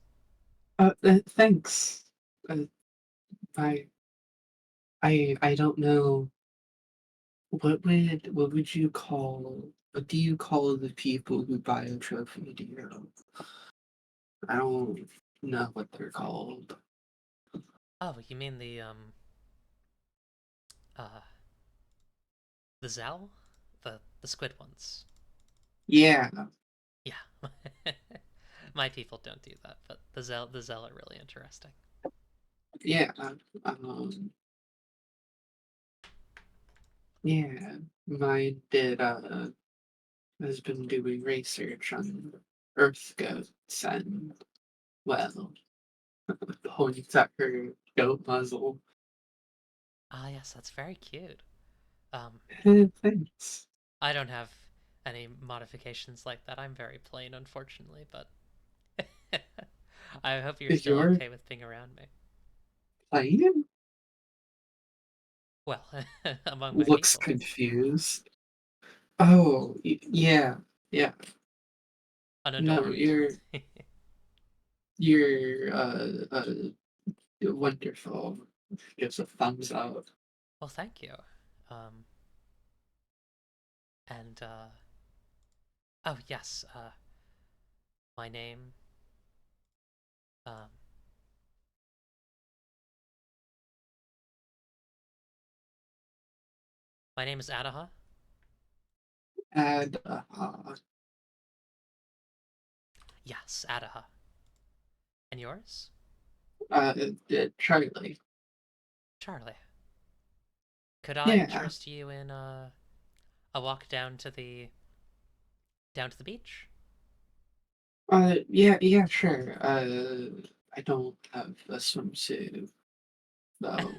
Thanks. Uh, I I don't know what do you call the people who buy a trophy? Do you? I don't know what they're called. Oh, you mean uh the Zal? The squid ones. Yeah, Yeah. My people don't do that, but the Zal are really interesting. yeah. Um, yeah. My did has been doing research on Earth goats and Well, points at her goat muzzle. Ah, yes, that's very cute. Um, Thanks. I don't have any modifications like that. I'm very plain, unfortunately, but I hope you're still Your okay with being around me. plane Well, among my looks people. confused. Oh, yeah, yeah. No, Unadorned. you're wonderful. Gives a thumbs up. Well, thank you. Um, and oh yes, my name. Um, my name is Anaha. And Yes, Adaha. And yours? uh, Charlie. Charlie. Could I Yeah. interest you in a walk down to the beach? Yeah, sure. I don't have a swimsuit though.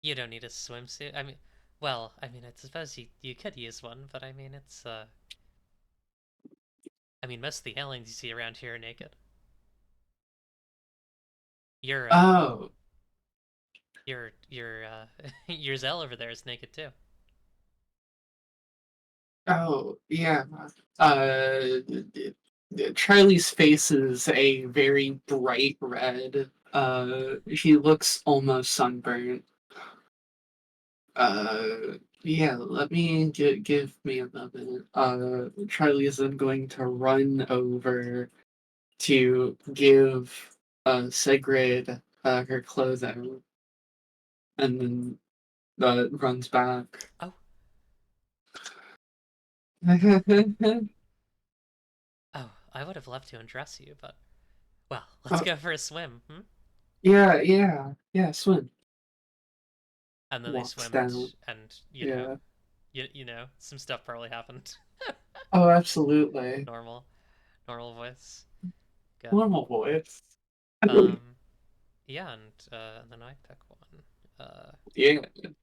You don't need a swimsuit. I mean, well, I mean, I suppose you could use one, but I mean, I mean, most of the aliens you see around here are naked. Your Oh, your Zell over there is naked too. oh, yeah. Uh, Charlie's face is a very bright red. He looks almost sunburnt. Yeah, let me give me a moment. Charlie is then going to run over to give Sigrid her clothing, and then runs back. Oh, oh, I would have loved to undress you, but well, let's Oh, go for a swim. Hmm? yeah, swim. And then they Walks swimmed, down. and Yeah. some stuff probably happened. Oh, absolutely. normal, normal voice. Good. Normal voice. Um, yeah, and then I pick one. Yeah,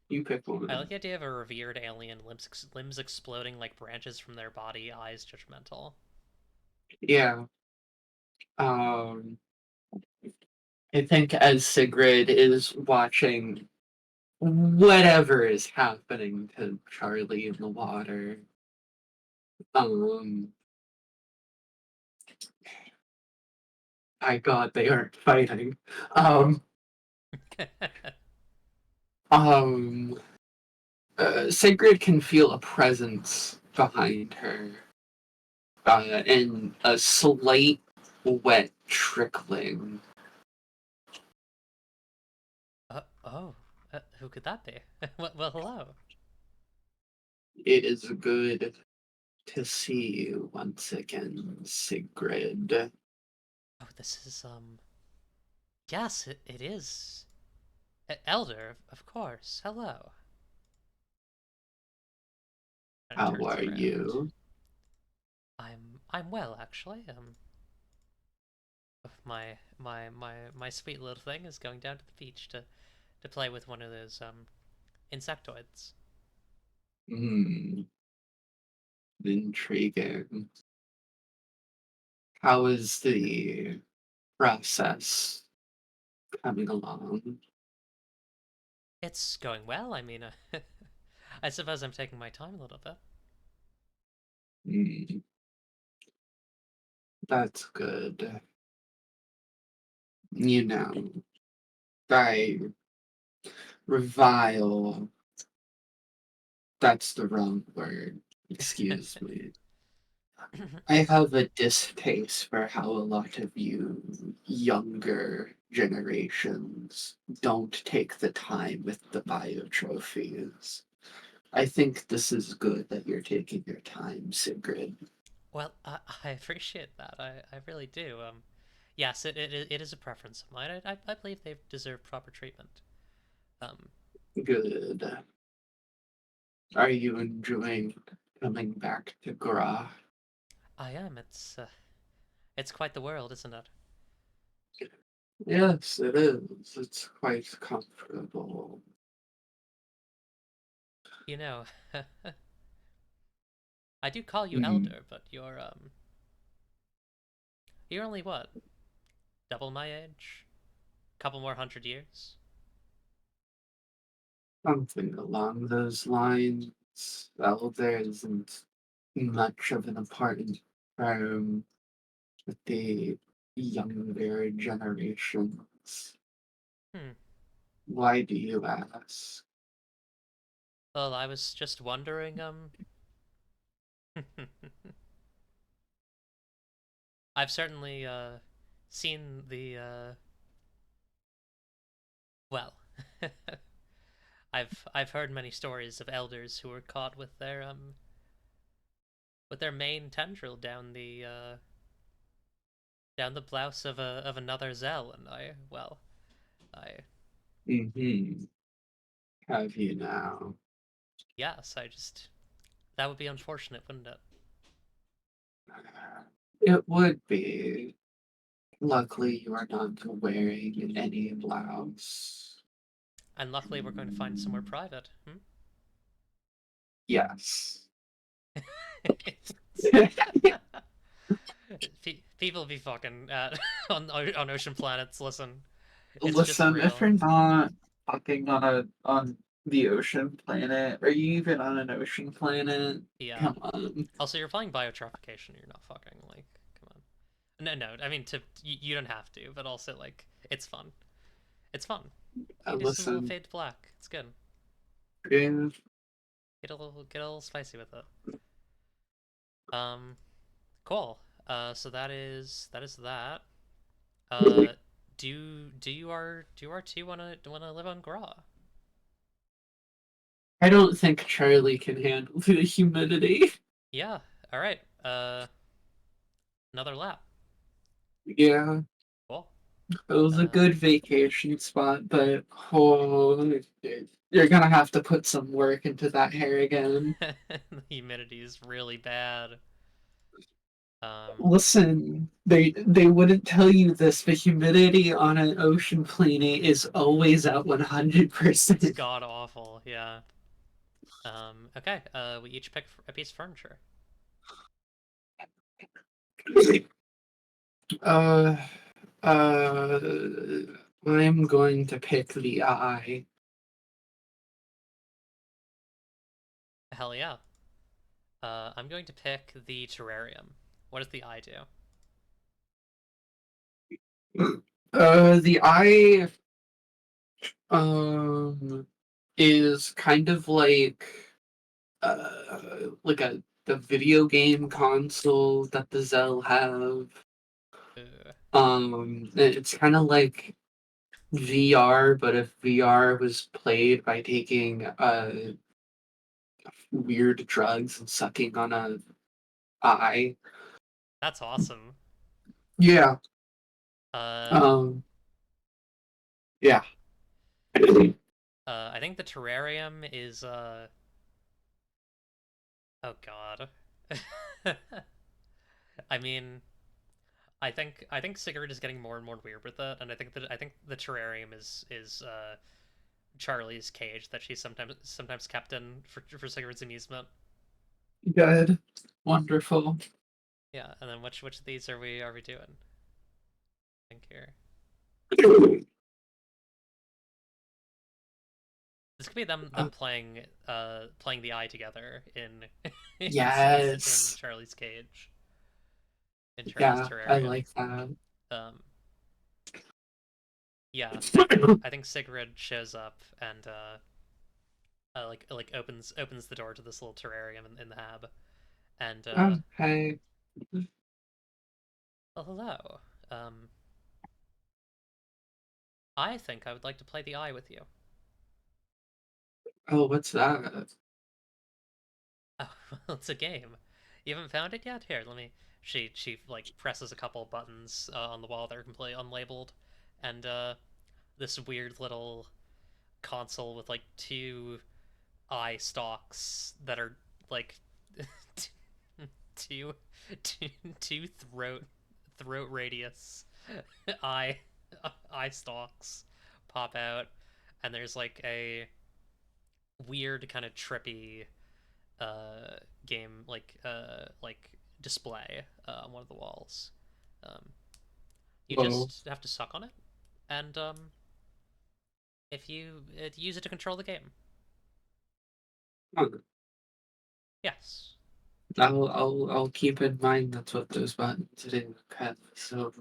you pick I like one. the idea of a revered alien, limbs exploding like branches from their body, eyes judgmental. Yeah. Um, I think as Sigrid is watching whatever is happening to Charlie in the water, um, my God, they aren't fighting. Um, um, Sigrid can feel a presence behind her, and a slight wet trickling. Oh, who could that be? Well, hello. It is good to see you once again, Sigrid. Oh, this is Yes, it is. Elder, of course. Hello. And How turns are around. you? I'm well, actually. My sweet little thing is going down to the beach to play with one of those insectoids. Hmm, intriguing. How is the process coming along? It's going well. I mean, I suppose I'm taking my time a little bit. Hmm, that's good. You know, I revile. That's the wrong word. Excuse me. I have a distaste for how a lot of you younger generations don't take the time with the biotrophies. I think this is good that you're taking your time, Sigrid. Well, I appreciate that. I really do. Yes, it is a preference of mine. I believe they deserve proper treatment. Um, Good. Are you enjoying coming back to Gra? I am. It's quite the world, isn't it? Yes, it is. It's quite comfortable. You know, I do call you Hmm. elder, but you're only what? Double my age? Couple more 100 years? Something along those lines. Well, there isn't much of an important term with the younger generations. Hmm. Why do you ask? Well, I was just wondering, I've certainly, seen the, well, I've heard many stories of elders who were caught with their main tendril down the blouse of another Zell, and I Mm-hmm. Have you now? yes, that would be unfortunate, wouldn't it? It would be. Luckily, you are not wearing any blouse. And luckily, we're going to find somewhere private. Yes. People be fucking on ocean planets. Listen, it's just Listen, if you're real. not fucking on the ocean planet, or you even on an ocean planet, Yeah. come on. Also, you're playing Biotrophication. You're not fucking like, come on. No, no. I mean, you don't have to, but also like, it's fun. It's fun. You do some little Listen, fade to black. It's good. if Get a little spicy with it. Um, cool. So that is that. Uh, do you R2 wanna live on Gra? I don't think Charlie can handle the humidity. Yeah. All right. Another lap. Yeah, Cool. it was a Uh, good vacation spot, but oh, you're gonna have to put some work into that hair again. the humidity is really bad. Um, Listen, they wouldn't tell you this. The humidity on an ocean planet is always at it's 100%. god awful. Yeah. Okay. We each pick a piece of furniture. Uh, uh, I'm going to pick the eye. Hell yeah. I'm going to pick the terrarium. What does the eye do? The eye, um, is kind of like a the video game console that the Zell have. Ugh. It's kind of like VR, but if VR was played by taking weird drugs and sucking on a eye. That's awesome. Yeah. Uh, Um. Yeah. I think the terrarium is oh god. I mean, I think Sigurd is getting more and more weird with it, and I think the terrarium is Charlie's cage that she sometimes kept in for Sigurd's amusement. Good. Wonderful. Yeah, and then which of these are we doing? I think here. This could be them playing the eye together in in Yes. Charlie's cage, in Charlie's Yeah, I terrarium. like that. Um, yeah, I think Sigrid shows up and like opens the door to this little terrarium in the hab, and Okay. well, hello. Um, I think I would like to play the eye with you. Oh, what's that? Oh, well, it's a game. You haven't found it yet? Here, let me. She like presses a couple buttons on the wall that are completely unlabeled, and this weird little console with like two eye stalks that are like two two two throat radius eye eye stalks pop out, and there's like a weird kind of trippy game like display on one of the walls. Um, you Well, just have to suck on it, and if you use it to control the game. huh. Yes. I'll keep in mind that's what those buttons do. Okay, so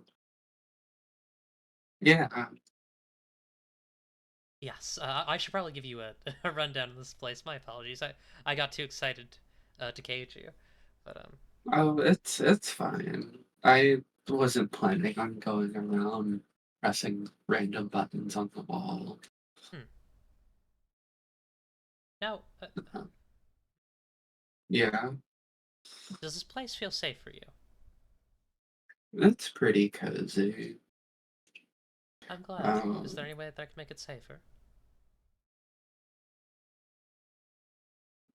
yeah. Yes, I should probably give you a rundown of this place. My apologies. I got too excited to cage you, but Oh, it's fine. I wasn't planning on going around pressing random buttons on the wall. hmm. Now, Uh, Yeah, does this place feel safe for you? it's pretty cozy. I'm glad. Is there Um, any way that I can make it safer?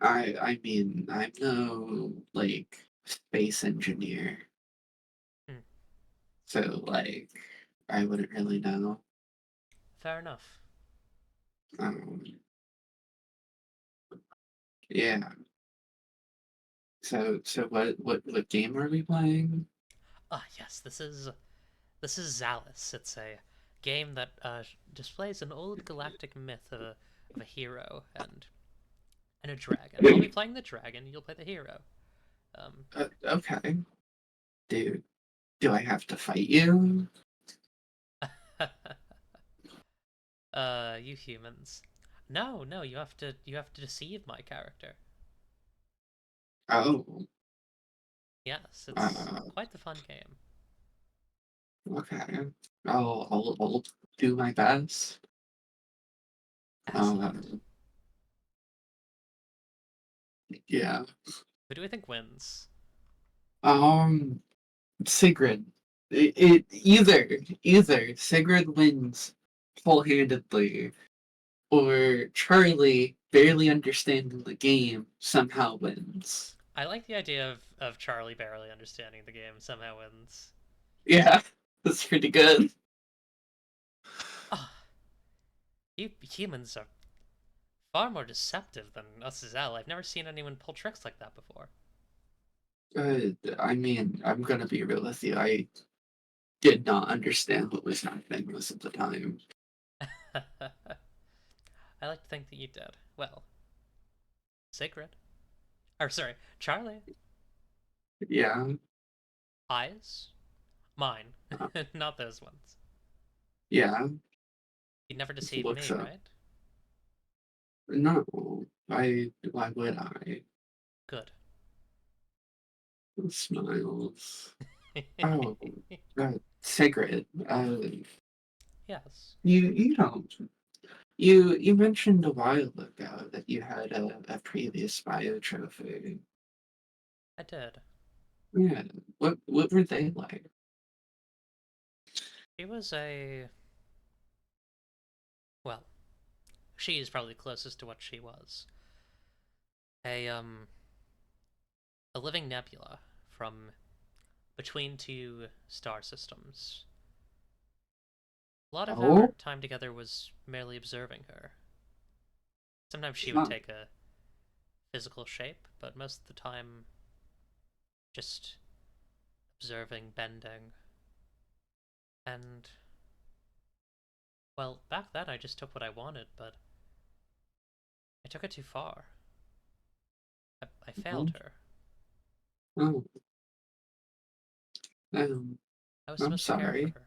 I mean, I'm no like space engineer, Hmm. so like I wouldn't really know. Fair enough. Um, yeah. So what game are we playing? Ah, yes. This is Zalus. It's a game that displays an old galactic myth of a hero and a dragon. I'll be playing the dragon. You'll play the hero. Um, Okay, dude. Do I have to fight you? you humans. No, no, you have to deceive my character. Oh, Yes, it's uh, quite the fun game. okay. I'll do my best. Uh, Excellent. yeah. Who do we think wins? Um, Sigrid. It either Sigrid wins whole-handedly, or Charlie, barely understanding the game, somehow wins. I like the idea of Charlie barely understanding the game somehow wins. Yeah, that's pretty good. Ah, you humans are far more deceptive than us as Al. I've never seen anyone pull tricks like that before. I mean, I'm gonna be real with you. I did not understand what was happening most of the time. I like to think that you did. Well, Sacred. Or sorry, Charlie. Yeah, Eyes? Mine. uh, Not those ones. yeah. You'd never It deceive looks me, up. right? No, I. Why would I? Good. Smiles. Oh, Sigrid. Yes, You don't. You mentioned a while ago that you had a previous bio trophy. I did. Yeah. What were they like? She was a. Well, she is probably closest to what she was. A, a living nebula from between two star systems. A lot of our Oh, time together was merely observing her. Sometimes she would huh. take a physical shape, but most of the time just observing, bending. And, well, back then I just took what I wanted, but I took it too far. I failed her. Oh, I was I'm supposed to care for sorry. her.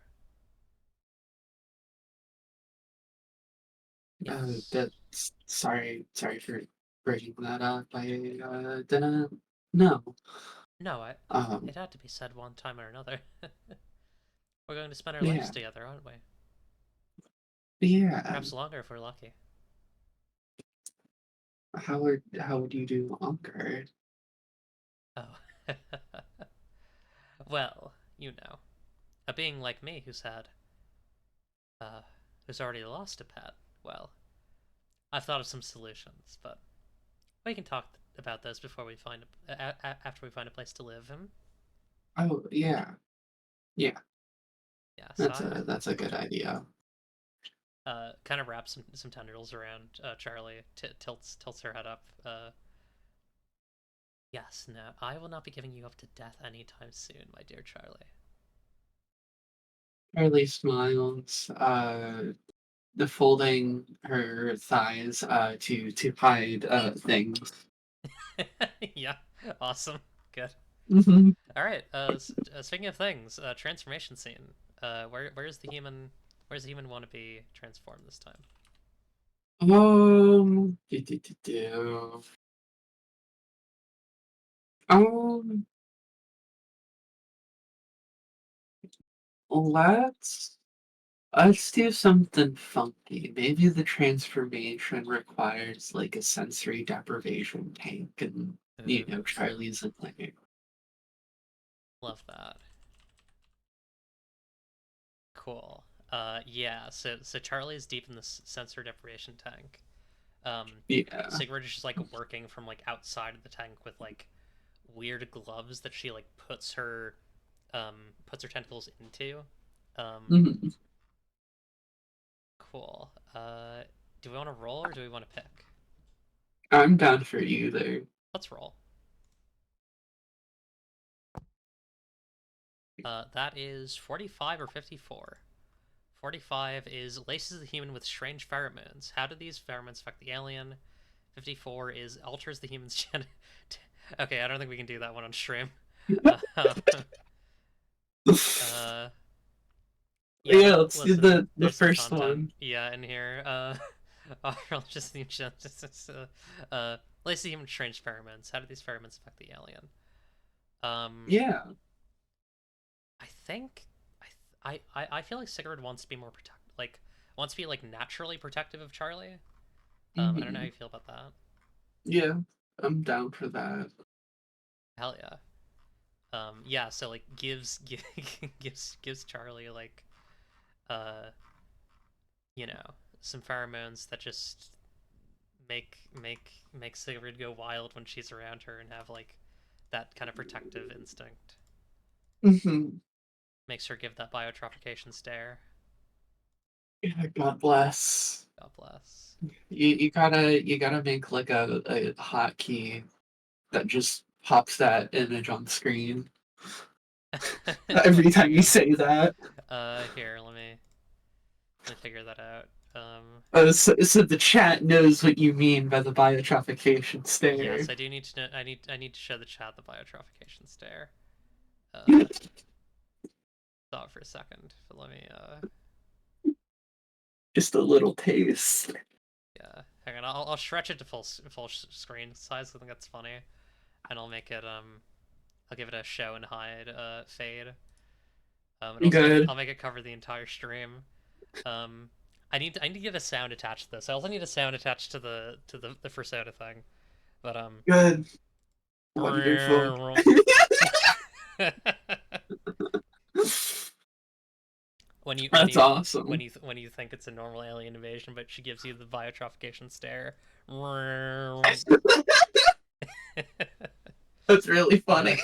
Yes. That's sorry for breaking that up. I didn't know. No, Um, it had to be said one time or another. We're going to spend our lives yeah, together, aren't we? yeah. Perhaps longer if we're lucky. How would you do longer? Oh. Well, you know. A being like me uh, who's already lost a pet, well, I've thought of some solutions, but we can talk about those before we find after we find a place to live. Hmm? Oh, yeah. Yeah, Yeah, so that's a good idea. kind of wraps some tendrils around Charlie, tilts her head up. Yes, no, I will not be giving you up to death anytime soon, my dear Charlie. Charlie smiles, folding her thighs to hide things. Yeah, awesome, good. Hmm. All right. Speaking of things, transformation scene. Where's the human? Where's the human want to be transformed this time? Do, do, do, do. Um, let's let's do something funky. Maybe the transformation requires like a sensory deprivation tank, and Ooh, Charlie's in there. love that. Cool. Yeah. So Charlie's deep in this sensor deprivation tank. Yeah. Sigrid is just like working from like outside of the tank with like weird gloves that she like puts her tentacles into. Hmm. Cool. Do we want to roll or do we want to pick? I'm down for either. Let's roll. That is 45 or 54. 45 is laces the human with strange pheromones. How do these pheromones affect the alien? 54 is alters the human's gen. Okay, I don't think we can do that one on stream. Uh, uh, yeah, Yeah, let's do listen, the there's some first content, one. yeah, in here. I'll just lace the human strange pheromones. How do these pheromones affect the alien? Um, Yeah. I think I feel like Sigurd wants to be more protective, like wants to be like naturally protective of Charlie. I don't know how Hmm. you feel about that. Yeah, I'm down for that. Hell yeah. Yeah. So like gives Charlie like uh you know some pheromones that just make Sigurd go wild when she's around her and have like that kind of protective instinct. Hmm. Makes her give that biotrophication stare. Yeah, God bless. God bless. You gotta make like a hotkey that just pops that image on screen every time you Yeah. say that. Here, let me figure that out. So the chat knows what you mean by the biotrophication Yes, stare. I do need to know. I need to show the chat the biotrophication stare. Uh, Stop for a second. But let me. Just a little taste. Yeah. Hang on. I'll stretch it to full screen size. I think that's funny, and I'll make it. I'll give it a show and hide fade. And also Good. I'll make it cover the entire stream. Um, I need to get a sound attached to this. I also need a sound attached to the Fursona thing. But Good. Wonderful. when you when That's you awesome. when you think it's a normal alien invasion, but she gives you the biotrophication stare. That's really funny.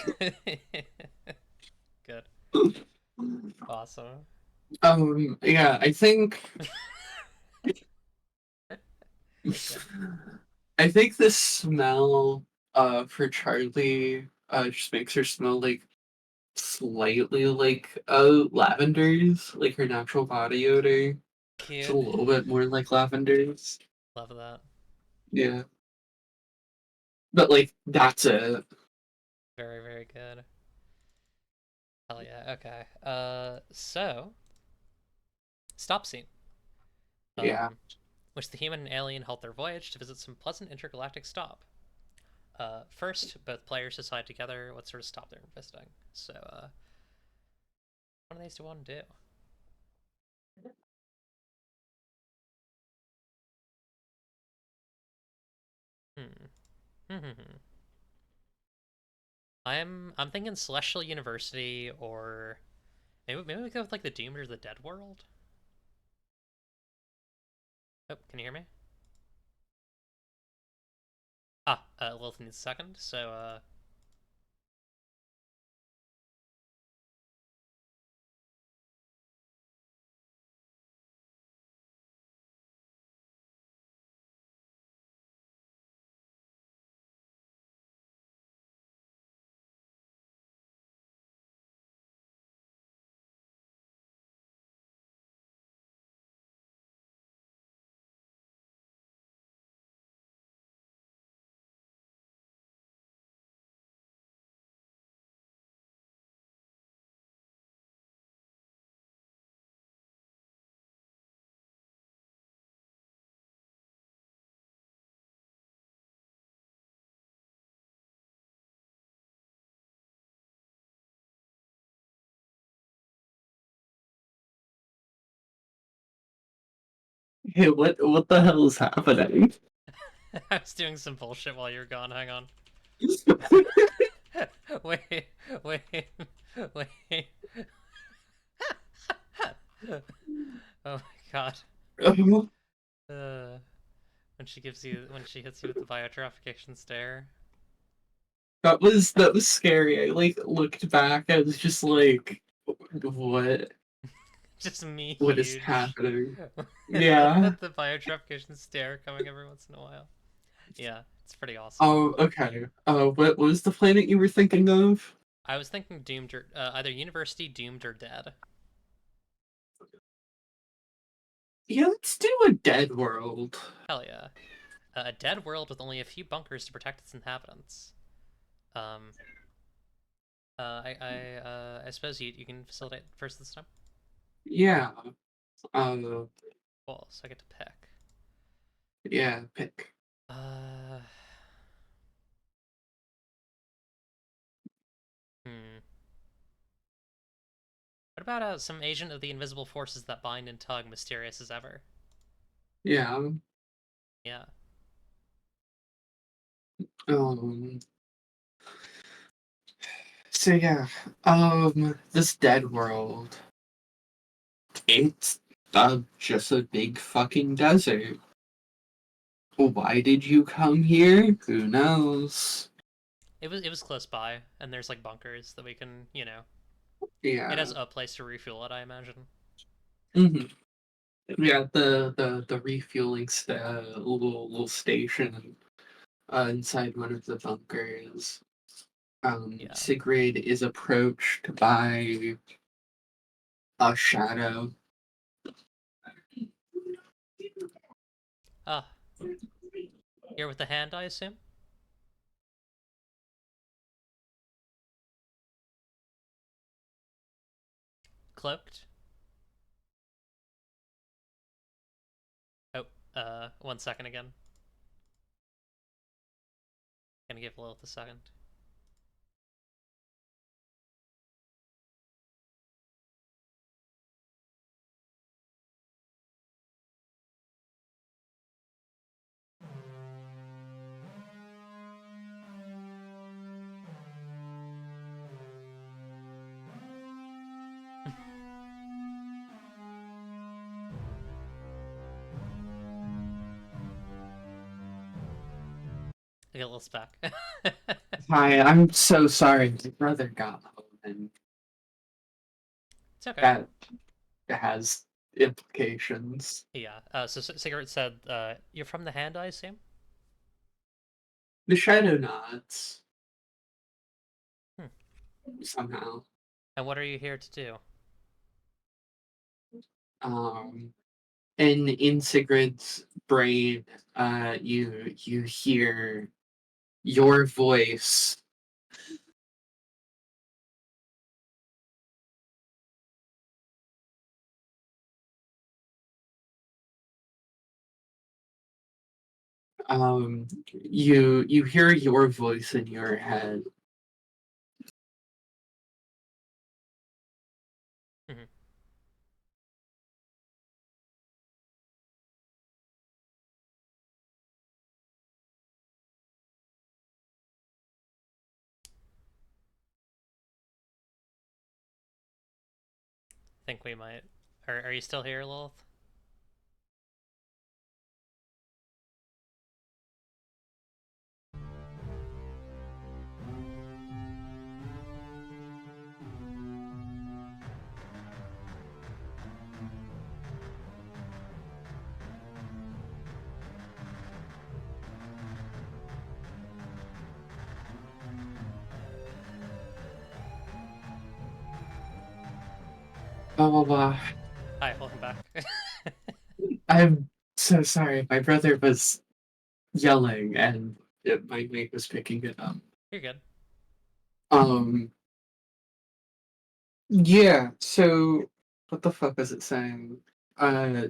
Good, awesome. Yeah, I think Yeah. I think the smell for Charlie just makes her smell like slightly like lavenders, like her natural body odor. It's a Cute. little bit more like lavenders. Love that. Yeah. But like that's it. Very, very good. Hell yeah. Okay. So stop scene. Yeah. Which the human and alien halt their voyage to visit some pleasant intergalactic stop. First, both players decide together what sort of stop they're visiting. So, what of these do you want to do? Hmm. I'm thinking Celestial University or maybe we go with like the Doomed or the Dead World. Oh, can you hear me? Lilith needs a second. So Hey, what the hell is happening? I was doing some bullshit while you were gone. Hang on. Wait, wait, wait. Oh my god. Uh, when she hits you with the biotrophication stare. That was scary. I like looked back. I was just like, what? Just me What is huge. happening? Yeah. The biotrophication stare coming every once in a while. Yeah, it's pretty awesome. Oh, okay. What was the planet you were thinking of? I was thinking Doomed or either University, Doomed, or Dead. Yeah, let's do a dead world. Hell yeah. A dead world with only a few bunkers to protect its inhabitants. Um, I suppose you can facilitate first this time. Yeah. Cool, so I get to pick. Yeah, pick. Uh, hmm. What about some agent of the invisible forces that bind and tug, mysterious as ever? Yeah. Yeah. Um. So yeah. This dead world. It's just a big fucking desert. Why did you come here? Who knows? It was close by, and there's like bunkers that we can, it Yeah. has a place to refuel it, I imagine. Hmm. Yeah, the refueling little station inside one of the bunkers. Yeah. Sigrid is approached by a shadow. Ah, here with the hand, I assume? Cloaked? Oh, 1 second again. Gonna give Lilith a second. I get Lilith's back. Hi, I'm so sorry. My brother got home, and It's okay. that has implications. Yeah. So Cigarette said, "You're from the hand, I assume." The shadow nods Hmm. somehow. And what are you here to do? Um, and in Sigrid's brain, you hear your voice. You hear your voice in your head. Mhm. Think we might. Are you still here, Lilith? Blah blah blah. Hi, welcome back. I'm so sorry. My brother was yelling, and my mate was picking it up. You're good. Um, yeah. So, what the fuck was it saying? Uh,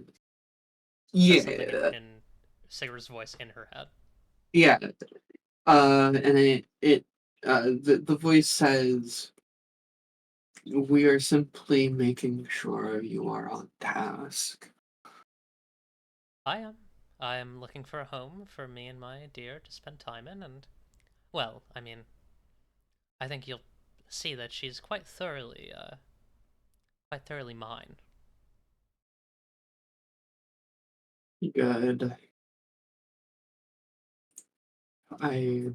Says something yeah, in Sigurd's voice in her head. yeah. And the voice says, "We are simply making sure you are on task." I am. I am looking for a home for me and my dear to spend time in, and well, I mean, I think you'll see that she's quite thoroughly mine. Good. I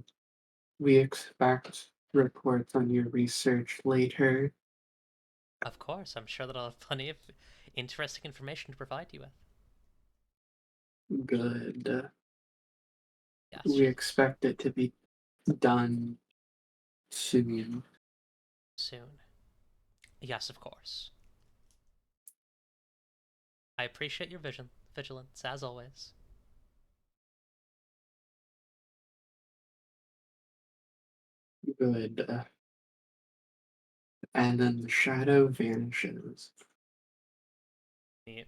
We expect reports on your research later. Of course, I'm sure that I'll have plenty of interesting information to provide you with. Good. Yes, We she's expect it to be done soon. soon. Yes, of course. I appreciate your vigilance, as always. Good. And then the shadow vanishes. Neat.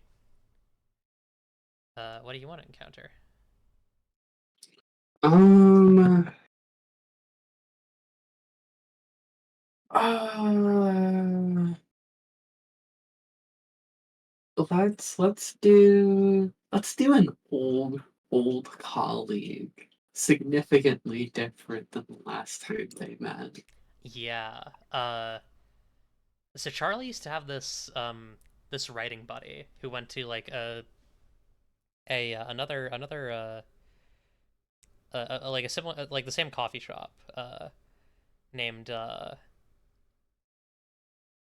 What do you want to encounter? Um. Uh. Let's do an old colleague. Significantly different than the last time they met. Yeah. So Charlie used to have this writing buddy who went to like a another like a similar like the same coffee shop named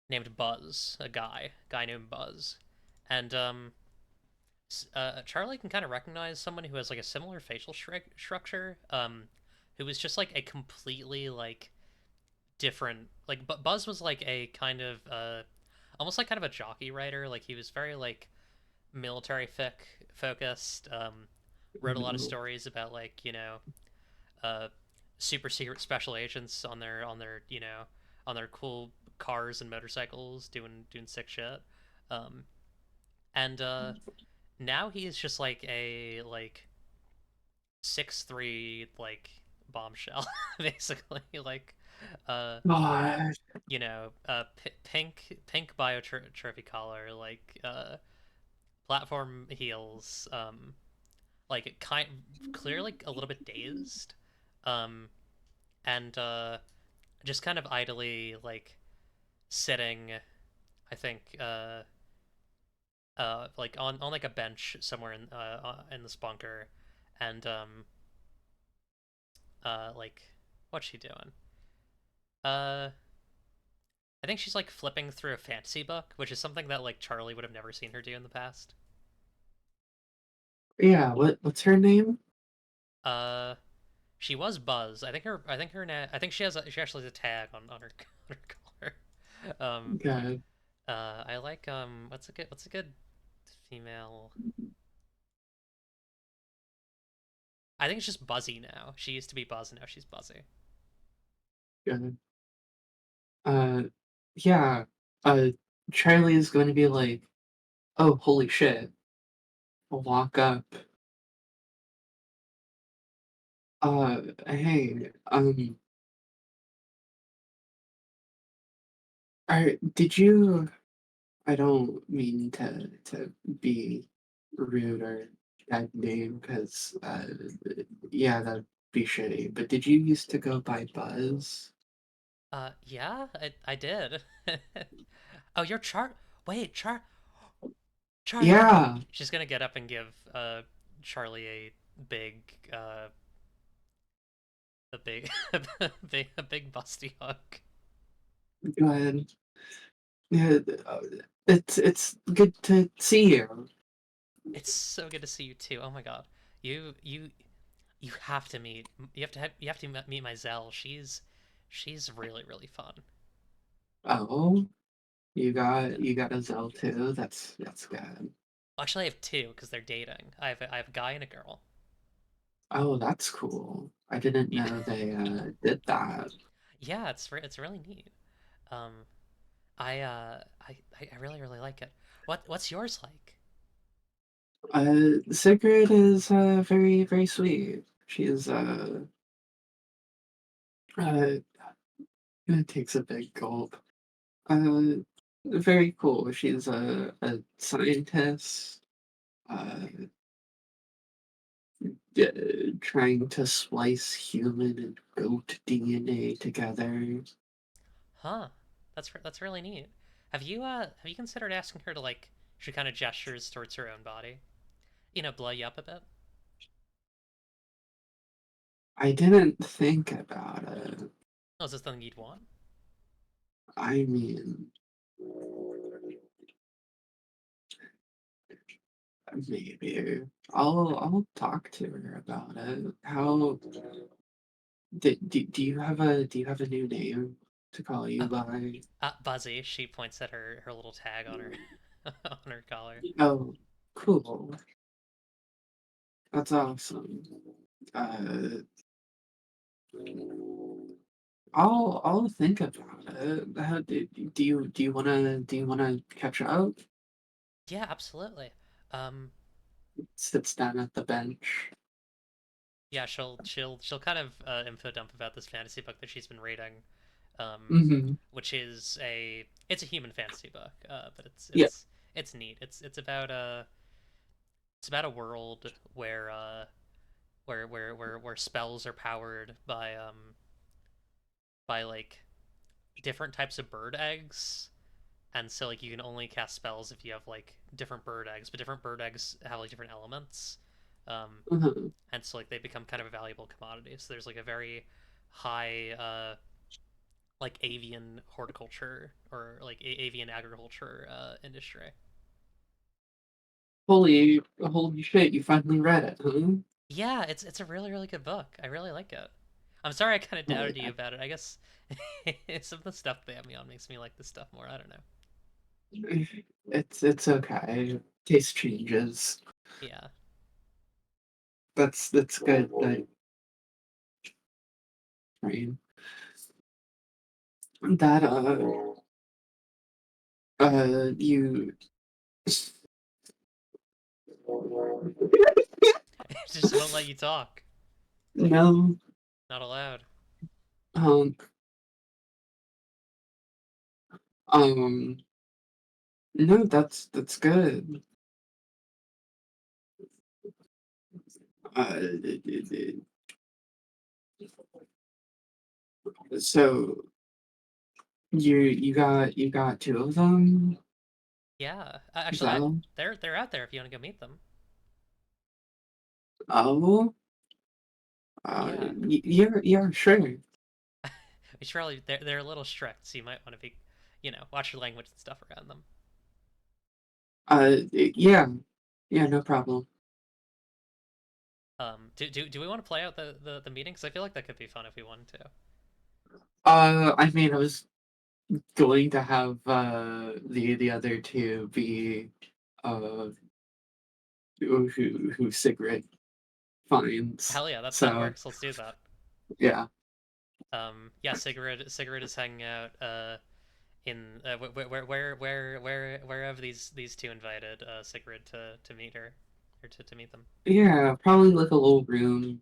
named Buzz, a guy named Buzz, and Charlie can kind of recognize someone who has like a similar facial structure, who was just like a completely like different like. But Buzz was like a kind of almost like kind of a jockey writer. Like he was very like military focused. Wrote a lot of No. stories about like uh super secret special agents on their on their cool cars and motorcycles doing sick shit. Um, and now he's just like a like 6'3" like bombshell basically like uh God. pink biotrophy collar like platform heels like kind clearly a little bit dazed um and just kind of idly like sitting I think like on like a bench somewhere in this bunker and like what's she doing uh I think she's like flipping through a fantasy book, which is something that like Charlie would have never seen her do in the past. Yeah, what's her name? uh she was Buzz. I think she actually has a tag on her on her collar. um God. I like what's a good female. I think it's just Buzzy now. She used to be Buzz, now she's Buzzy. God. Uh yeah. Uh Charlie is going to be like, oh holy shit. I'll walk up. Hey, did you I don't mean to be rude or bad name because yeah, that'd be shitty. But did you used to go by Buzz? Yeah, I did. Oh, you're Wait, Charlie. Yeah, She's gonna get up and give Charlie big a big a big busty hug. go ahead. Yeah, it's good to see you. It's so good to see you too. Oh my god, you you you have to meet. You have to meet my Zell. She's really fun. Oh, Yeah. you got a Zell too. That's good. Actually, I have two because they're dating. I have a guy and a girl. Oh, that's cool. I didn't Yeah, know they did that. yeah. It's really neat. Um, I really like it. What's yours like? Sigrid is very sweet. She's uh takes a big gulp. Uh, very cool. She's a scientist. Uh, trying to splice human and goat DNA together. Huh. That's really neat. Have you considered asking her to like she kind of gestures towards her own body? You know, blow you up a bit? I didn't think about it. Oh, is this something you'd want? I mean, maybe I'll talk to her about it. How do you have a new name to call you Oh, by? Buzzy. She points at her little tag on her on her collar. Oh, cool. That's awesome. Uh, I'll think about it. How do you wanna catch up? Yeah, absolutely. Um, Sits down at the bench. yeah, she'll kind of info dump about this fantasy book that she's been reading, um, Mm-hmm. which is it's a human fantasy book, but Yeah. it's neat. It's about a world where where spells are powered by like different types of bird eggs, and so like you can only cast spells if you have like different bird eggs, but different bird eggs have like different elements, um, Uh-huh. and so like they become kind of a valuable commodity. So there's like a very high like avian horticulture or like avian agriculture industry. Holy shit! You finally read it, huh? Yeah, it's a really good book. I really like it. I'm sorry I kind of Oh, doubted you yeah. about it. I guess some of the stuff they have me on makes me like this stuff more. I don't know. It's okay. Taste changes. Yeah. That's good. Right. That you It just won't let you talk. no Not allowed. um um no, that's good. Uh, so you got two of them. Yeah. Is Actually, that all? they're out there if you want to go meet them. Oh, Yeah. yeah, sure. We should probably they're a little strict, so you might want to be, watch your language and stuff around them. Yeah, yeah, no problem. Do we want to play out the meeting? Because I feel like that could be fun if we wanted to. I mean, I was going to have the other two be uh who Sigrid finds. Hell yeah, that So works. Let's do that. yeah, Yeah, Sigrid is hanging out in where have these two invited Sigrid to meet her or to meet them. yeah, probably like a little room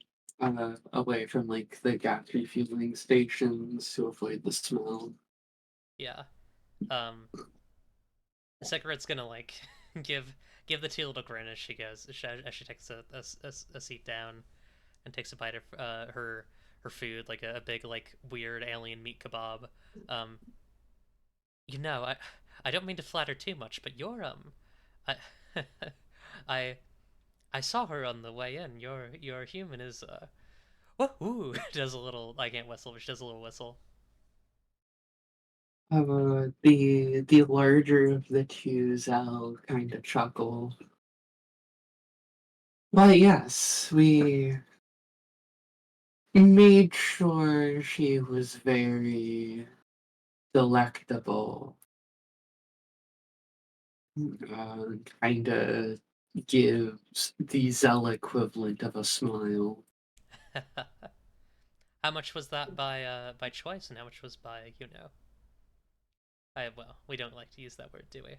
away from like the gas refueling stations to avoid the smell. Yeah. Um, Sigrid's gonna like give give the two a little grin as she goes as she takes a seat down and takes a bite of her food like a big like weird alien meat kebab. Um, I don't mean to flatter too much, but I I I saw her on the way in. Your human is woohoo does a little I can't whistle, but she does a little whistle. The larger of the two, Zal kind of chuckle. But yes, we made sure she was very delectable. Kind of gives the Zell equivalent of a smile. How much was that by choice, and how much was by I well, we don't like to use that word, do we?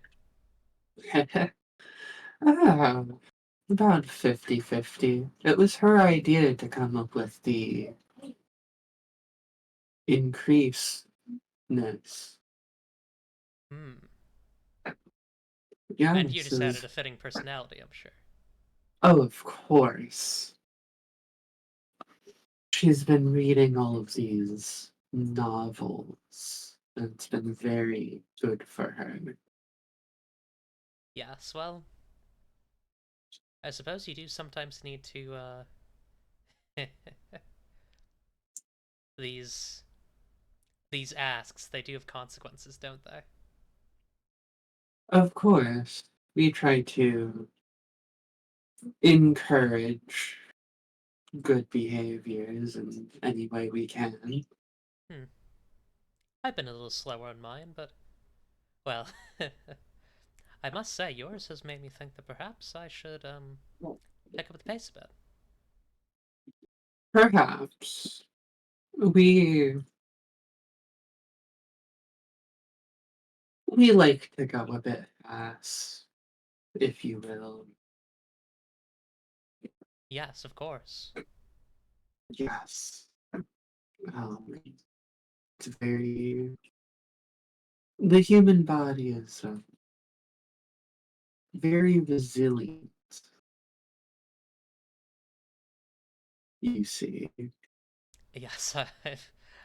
Ah, about 50-50. It was her idea to come up with the increaseness. Hmm. And you Yes, just it added was. a fitting personality, I'm sure. Oh, of course. She's been reading all of these novels, and it's been very good for her. Yes, well, I suppose you do sometimes need to, these these asks, they do have consequences, don't they? Of course, we try to encourage good behaviors in any way we can. Hmm. I've been a little slower on mine, but, well, I must say, yours has made me think that perhaps I should, pick up the pace a bit. Perhaps we we like to go a bit fast, if you will. Yes, of course. Yes. It's very the human body is very resilient, you see. Yes,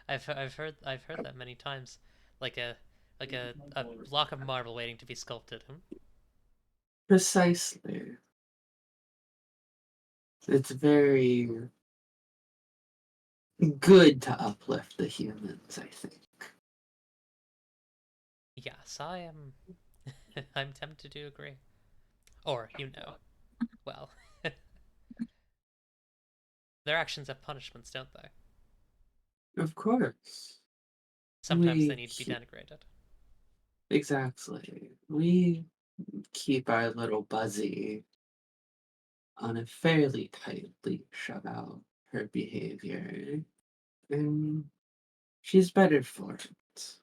I've heard that many times, like a block of marble waiting to be sculpted. Hmm? Precisely. It's very good to uplift the humans, I think. Yes, I am. I'm tempted to agree. Or, well, their actions have punishments, don't they? Of course. Sometimes they We need to be keep, denigrated. exactly. We keep our little Buzzy on a fairly tight leash about her behavior, and she's better for it.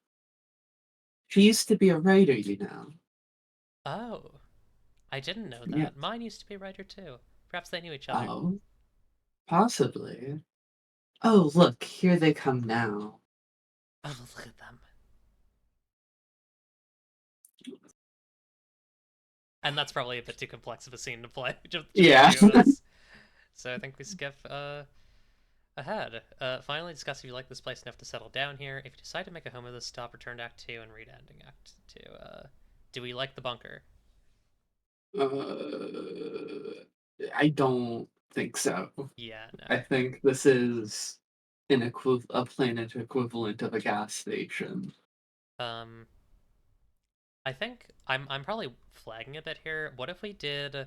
She used to be a writer, you know. Oh, I didn't know Yeah. that. Mine used to be a writer too. Perhaps they knew each other. Oh, possibly. Oh, look, here they come now. Oh, look at them. And that's probably a bit too complex of a scene to play, just the Yeah. two of us. So I think we skip ahead. Finally, discuss if you like this place enough to settle down here. If you decide to make a home of this, stop, return to Act 2, and read ending Act 2. Do we like the bunker? I don't think so. Yeah, I no. think this is a planet equivalent of a gas station. Um, I think I'm probably flagging a bit here. What if we did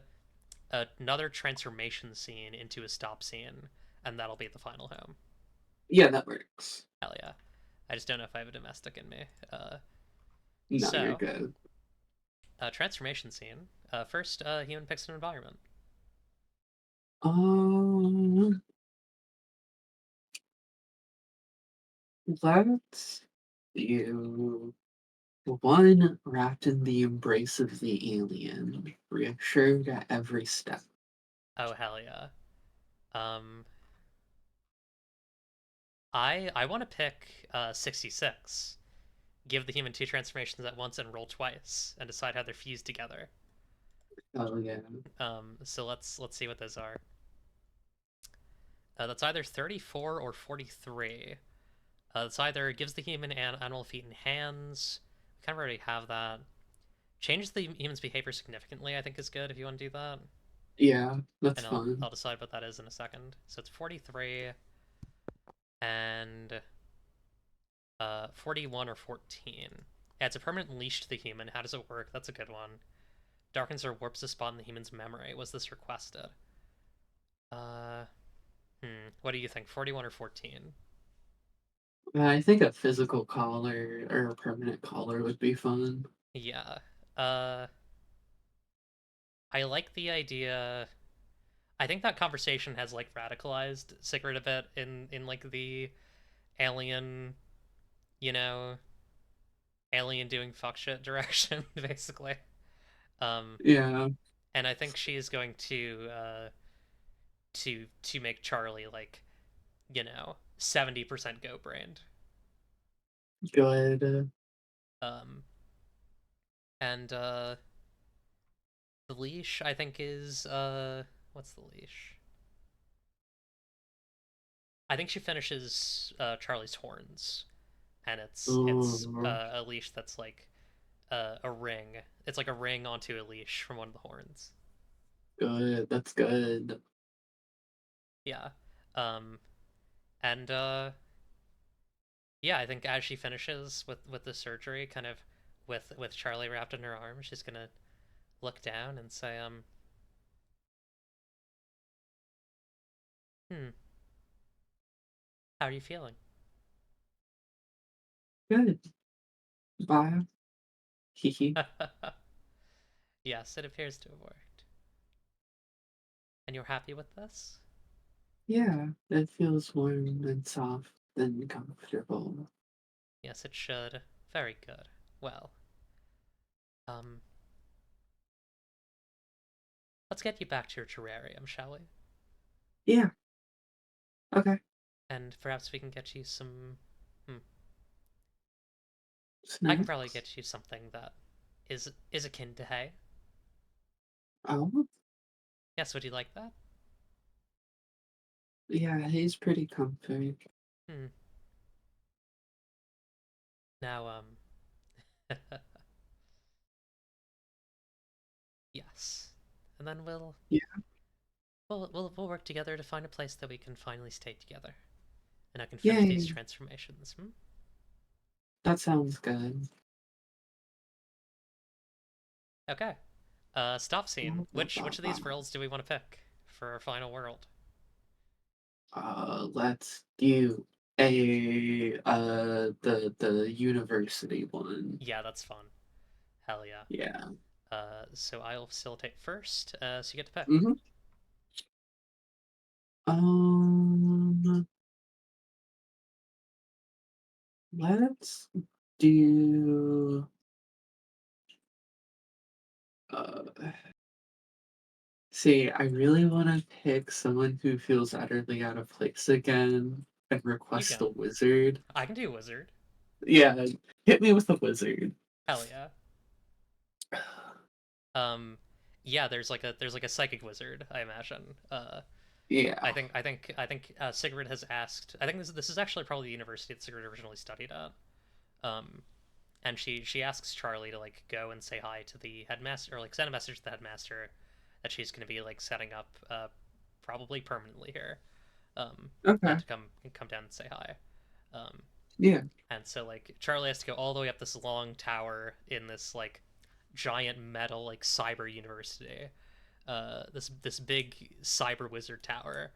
another transformation scene into a stop scene, and that'll be the final home? Yeah, that works. Hell yeah. I just don't know if I have a domestic in me. No, you're So, good. transformation scene. First, human picks an environment. Um, let's do one wrapped in the embrace of the alien, reassured at every step. Oh hell yeah. Um, I want to pick 66. Give the human two transformations at once and roll twice, and decide how they're fused together. Oh yeah. So let's see what those are. That's either 34 or 43. It's either gives the human animal feet and hands. We kind of already have that. Changes the human's behavior significantly, I think is good if you want to do that. Yeah, that's And I'll fun. I'll decide what that is in a second. So it's 43 and 41 or 14. Adds a permanent leash to the human. How does it work? That's a good one. Darkens or warps a spot in the human's memory. Was this requested? Uh, What do you think? 41 or 14? I think a physical collar or a permanent collar would be fun. Yeah. Uh, I like the idea. I think that conversation has like radicalized Sigrid a bit in like the alien, you know, alien doing fuck shit direction, basically. Um, Yeah, and I think she is going to make Charlie like 70% go brained. good. Um, and the leash I think is what's the leash? I think she finishes Charlie's horns, and it's Ooh, a leash that's like a ring. It's like a ring onto a leash from one of the horns. good. That's good. Yeah. Um, and yeah, I think as she finishes with the surgery, kind of with Charlie wrapped in her arms, she's gonna look down and say, "Hmm, how are you feeling?" Good. Bye. Hee. Yes, it appears to have worked. And you're happy with this? Yeah, it feels warm and soft and comfortable. Yes, it should. Very good. Well, um, let's get you back to your terrarium, shall we? Yeah, okay. And perhaps we can get you some. Hmm, I can probably Snacks. get you something that is akin to hay. Oh, Yes, would you like that? yeah, he's pretty comfy. Hmm. Now, yes. And then Yeah, we'll work together to find a place that we can finally stay together, and I can finish these yay. transformations. Hmm? That sounds good. Okay. Stop scene. Blah, blah, Which blah, of these blah. worlds do we want to pick for our final world? Let's do the university one. Yeah, that's fun. Hell yeah. Yeah. So I'll facilitate first. So you get to pick. Mm-hmm. Um, let's do uh see, I really want to pick someone who feels utterly out of place again and You request a can. wizard. I can do wizard. Yeah, hit me with a wizard. Hell yeah. Um, yeah. There's like a psychic wizard. I imagine. Yeah. I think Sigrid has asked. I think this is actually probably the university that Sigrid originally studied at. Um, and she asks Charlie to like go and say hi to the headmaster or like send a message to the headmaster that she's going to be like setting up probably permanently here. And Okay. to come down and say hi. Um, Yeah. and so like Charlie has to go all the way up this long tower in this like giant metal like cyber university. This big cyber wizard tower,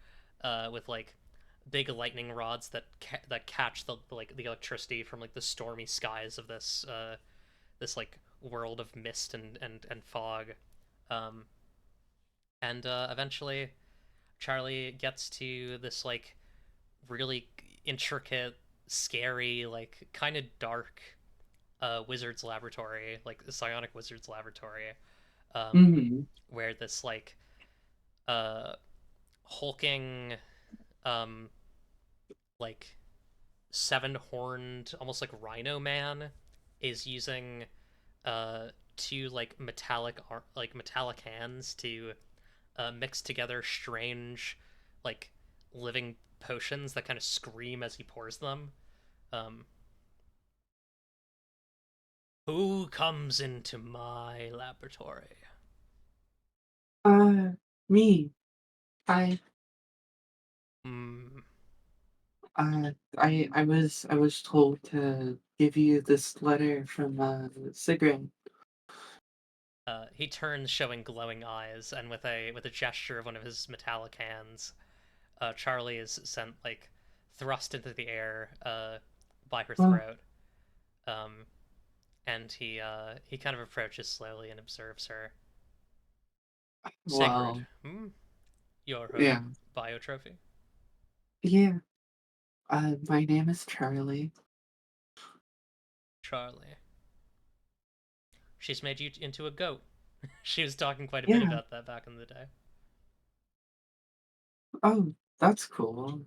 with like big lightning rods that catch the electricity from like the stormy skies of this like world of mist and fog. Um, and eventually Charlie gets to this like really intricate, scary, like kind of dark wizard's laboratory, like the psionic wizard's laboratory, um, Mm-hmm. where this like uh, hulking, um, like seven-horned, almost like rhino man, is using two like metallic hands to mix together strange, like living potions that kind of scream as he pours them. Um, Who comes into my laboratory? Uh, me. I Hmm. I was told to give you this letter from Sigrid. He turns, showing glowing eyes, and with a gesture of one of his metallic hands, Charlie is sent like thrust into the air by her Oh, throat. Um, and he kind of approaches slowly and observes her. Sigrid, well, you're her yeah. biotrophy. Yeah. My name is Charlie. Charlie. She's made you into a goat. She was talking quite a bit Yeah. about that back in the day. Oh, that's cool.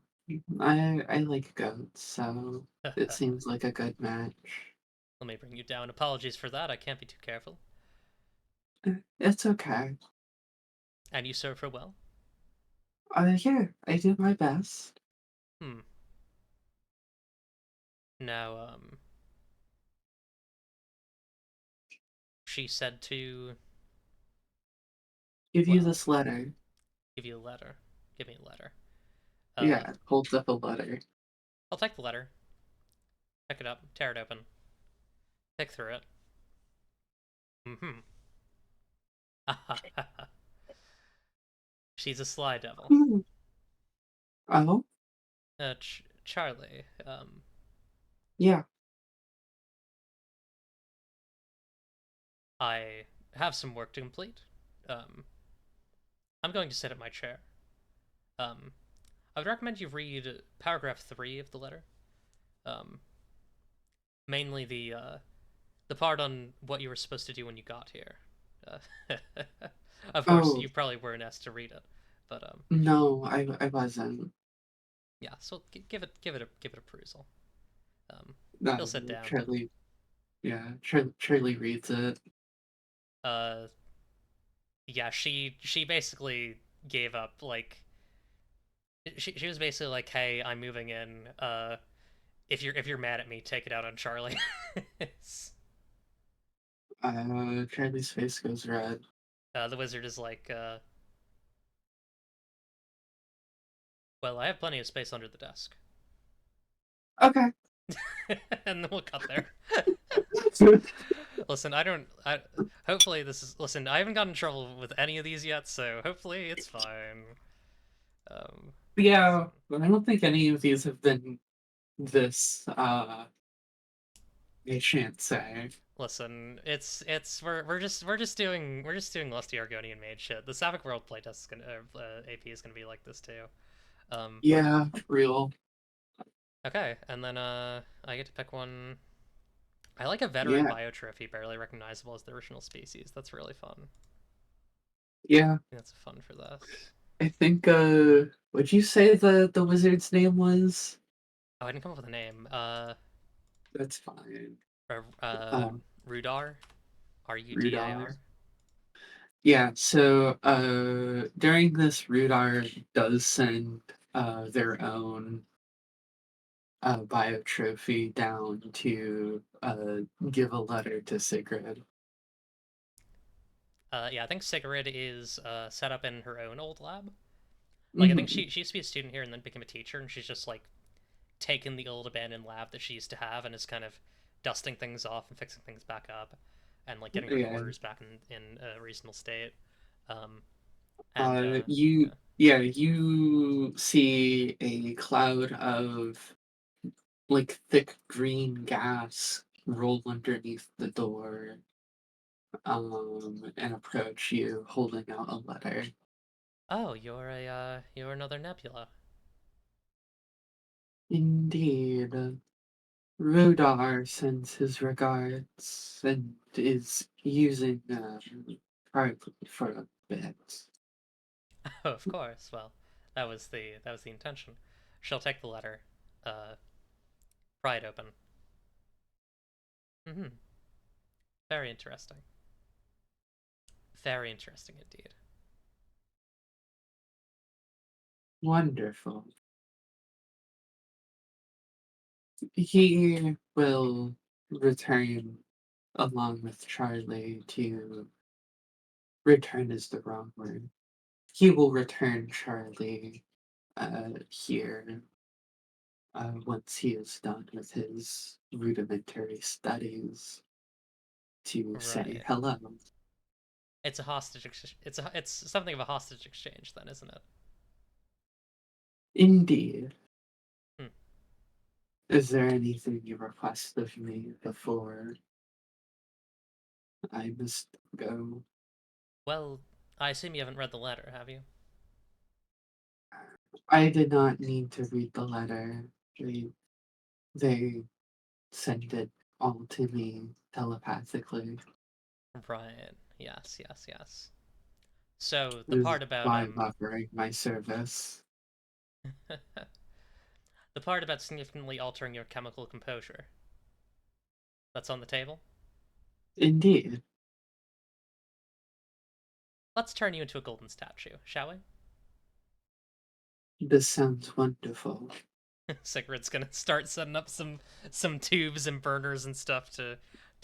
I like goats, so it seems like a good match. Let me bring you down. Apologies for that. I can't be too careful. It's okay. And you serve her well. Yeah, I do my best. Hmm. Now, she said to, Give you well, this letter. give you a letter. Give me a letter. Uh, Yeah, holds up a letter. I'll take the letter. Pick it up. Tear it open. Pick through it. Mm-hmm. She's a sly devil. Hmm. Oh, Charlie, yeah. I have some work to complete. Um, I'm going to sit at my chair. Um, I would recommend you read paragraph 3 of the letter. Um, Mainly the part on what you were supposed to do when you got here. Uh, of course, Oh, you probably weren't asked to read it, but no, I wasn't. yeah. So give it a perusal. He'll No, sit down to Charlie, yeah, Charlie reads it. uh yeah. She basically gave up. Like she was basically like, hey, I'm moving in. If you're mad at me, take it out on Charlie. Charlie's face goes red. The wizard is like, well, I have plenty of space under the desk. Okay. And then we'll cut there. Listen, hopefully this is. Listen, I haven't gotten in trouble with any of these yet, so hopefully it's fine. Um, Yeah, but I don't think any of these have been this, I shan't say. Listen, we're just doing lusty Argonian mage shit. The Sapphic World playtest is gonna AP is gonna be like this too. Um, Yeah, real. okay, and then I get to pick one. I like a veteran Yeah, biotrophy, barely recognizable as the original species. That's really fun. yeah. That's fun for this. I think, would you say the wizard's name was? Oh, I didn't come up with a name. That's fine. Uh, uh Um, Rudar, Rudar. Rudar. Yeah, so, during this, Rudar does send, their own, biotrophy down to, give a letter to Sigrid. Yeah, I think Sigrid is set up in her own old lab. Like I think Hmm. she used to be a student here and then became a teacher, and she's just like taken the old abandoned lab that she used to have and is kind of dusting things off and fixing things back up, and like getting her Yeah. quarters back in a reasonable state. Um, and You, yeah. yeah, you see a cloud of like thick green gas roll underneath the door, and approach you holding out a letter. Oh, you're another nebula. Indeed, Rudar sends his regards and is using probably for a bit. Oh, of course. Well, that was the intention. She'll take the letter, uh, pry it open. Mm-hmm. Very interesting. Very interesting indeed. Wonderful. He will return along with Charlie to return is the wrong word. He will return Charlie here once he is done with his rudimentary studies to say Right. hello. It's a hostage. It's something of a hostage exchange, then, isn't it? Indeed. Hmm. Is there anything you request of me before I must go? Well, I assume you haven't read the letter, have you? I did not need to read the letter. They sent it all to me telepathically. Right. Yes. Yes. Yes. So It the was part about by offering my service. the part about significantly altering your chemical composure. That's on the table. Indeed. Let's turn you into a golden statue, shall we? This sounds wonderful. Sigrid's gonna start setting up some tubes and burners and stuff to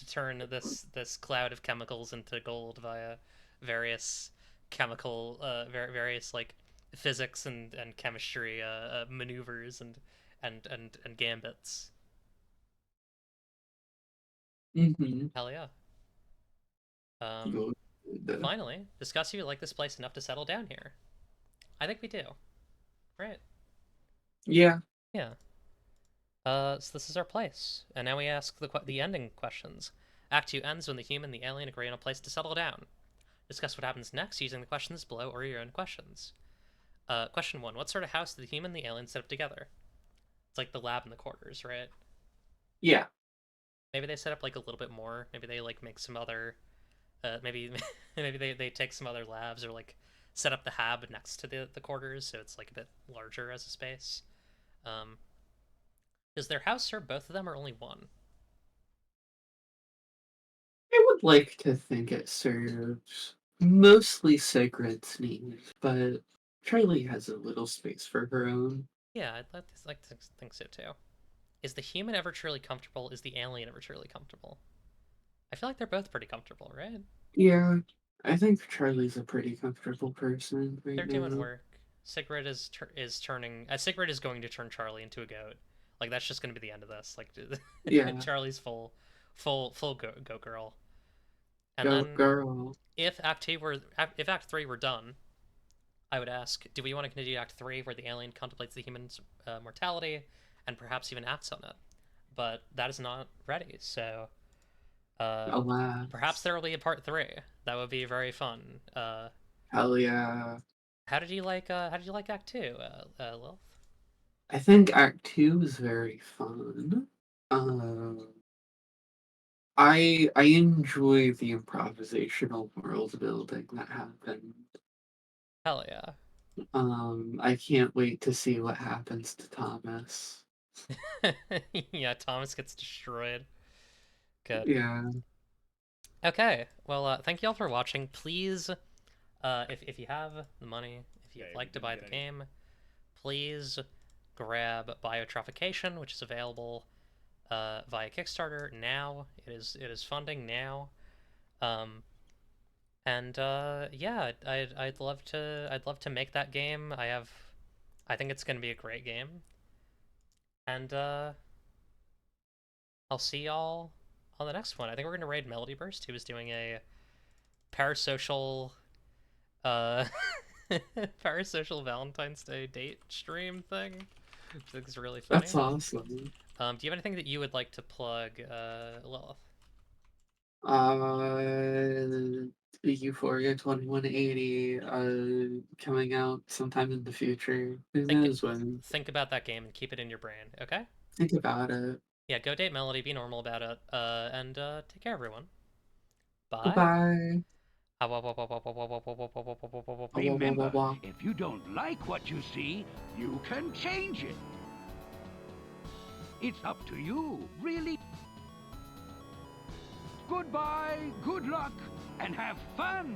turn this cloud of chemicals into gold via various chemical various like physics and chemistry maneuvers and gambits. Mm-hmm. Hell yeah. Finally, discuss if you like this place enough to settle down here. I think we do. Right. Yeah. Yeah. So this is our place, and now we ask the ending questions. Act 2 ends when the human and the alien agree on a place to settle down. Discuss what happens next using the questions below or your own questions. Question 1. What sort of house did the human and the alien set up together? It's like the lab and the quarters, right? Yeah. Maybe they set up like a little bit more. Maybe they like make some other maybe maybe they take some other labs or like set up the hab next to the quarters so it's like a bit larger as a space. Does their house serve both of them or only one? I would like to think it serves mostly Sigrid's needs, but Charlie has a little space for her own. Yeah, like to think so too. Is the human ever truly comfortable? Is the alien ever truly comfortable? I feel like they're both pretty comfortable, right? Yeah, I think Charlie's a pretty comfortable person right They're doing now. work. Sigrid is turning. Sigrid is going to turn Charlie into a goat. Like that's just going to be the end of this. Like Yeah, Charlie's full goat girl. And go then girl. if Act 3 were done, I would ask, do we want to continue Act 3 where the alien contemplates the human's mortality and perhaps even acts on it? But that is not ready, so perhaps Alas. there will be a part 3. That would be very fun. Hell yeah. How did you like Act 2, Lilith? I think Act 2 is very fun. Um, I enjoy the improvisational world building that happened. Hell yeah. I can't wait to see what happens to Thomas. Yeah, Thomas gets destroyed. Good. Yeah. Okay, well, thank you all for watching. Please, if you have the money, if you'd like to buy the game, please grab Biotrophication, which is available via Kickstarter now. It is funding now. And yeah, I'd love to make that game. I think it's gonna be a great game. And I'll see y'all on the next one. I think we're gonna raid Melody Burst, who is doing a parasocial uh parasocial Valentine's Day date stream thing. Which I think is really funny. That's awesome. Do you have anything that you would like to plug, Lilith? Euphoria 2180 coming out sometime in the future. Who knows when? Think about that game and keep it in your brain, okay? Think about it. Yeah, go date Melody, be normal about it, and take care, everyone. Bye. Bye-bye. Remember, if you don't like what you see, you can change it. It's up to you, really. Goodbye, good luck, and have fun!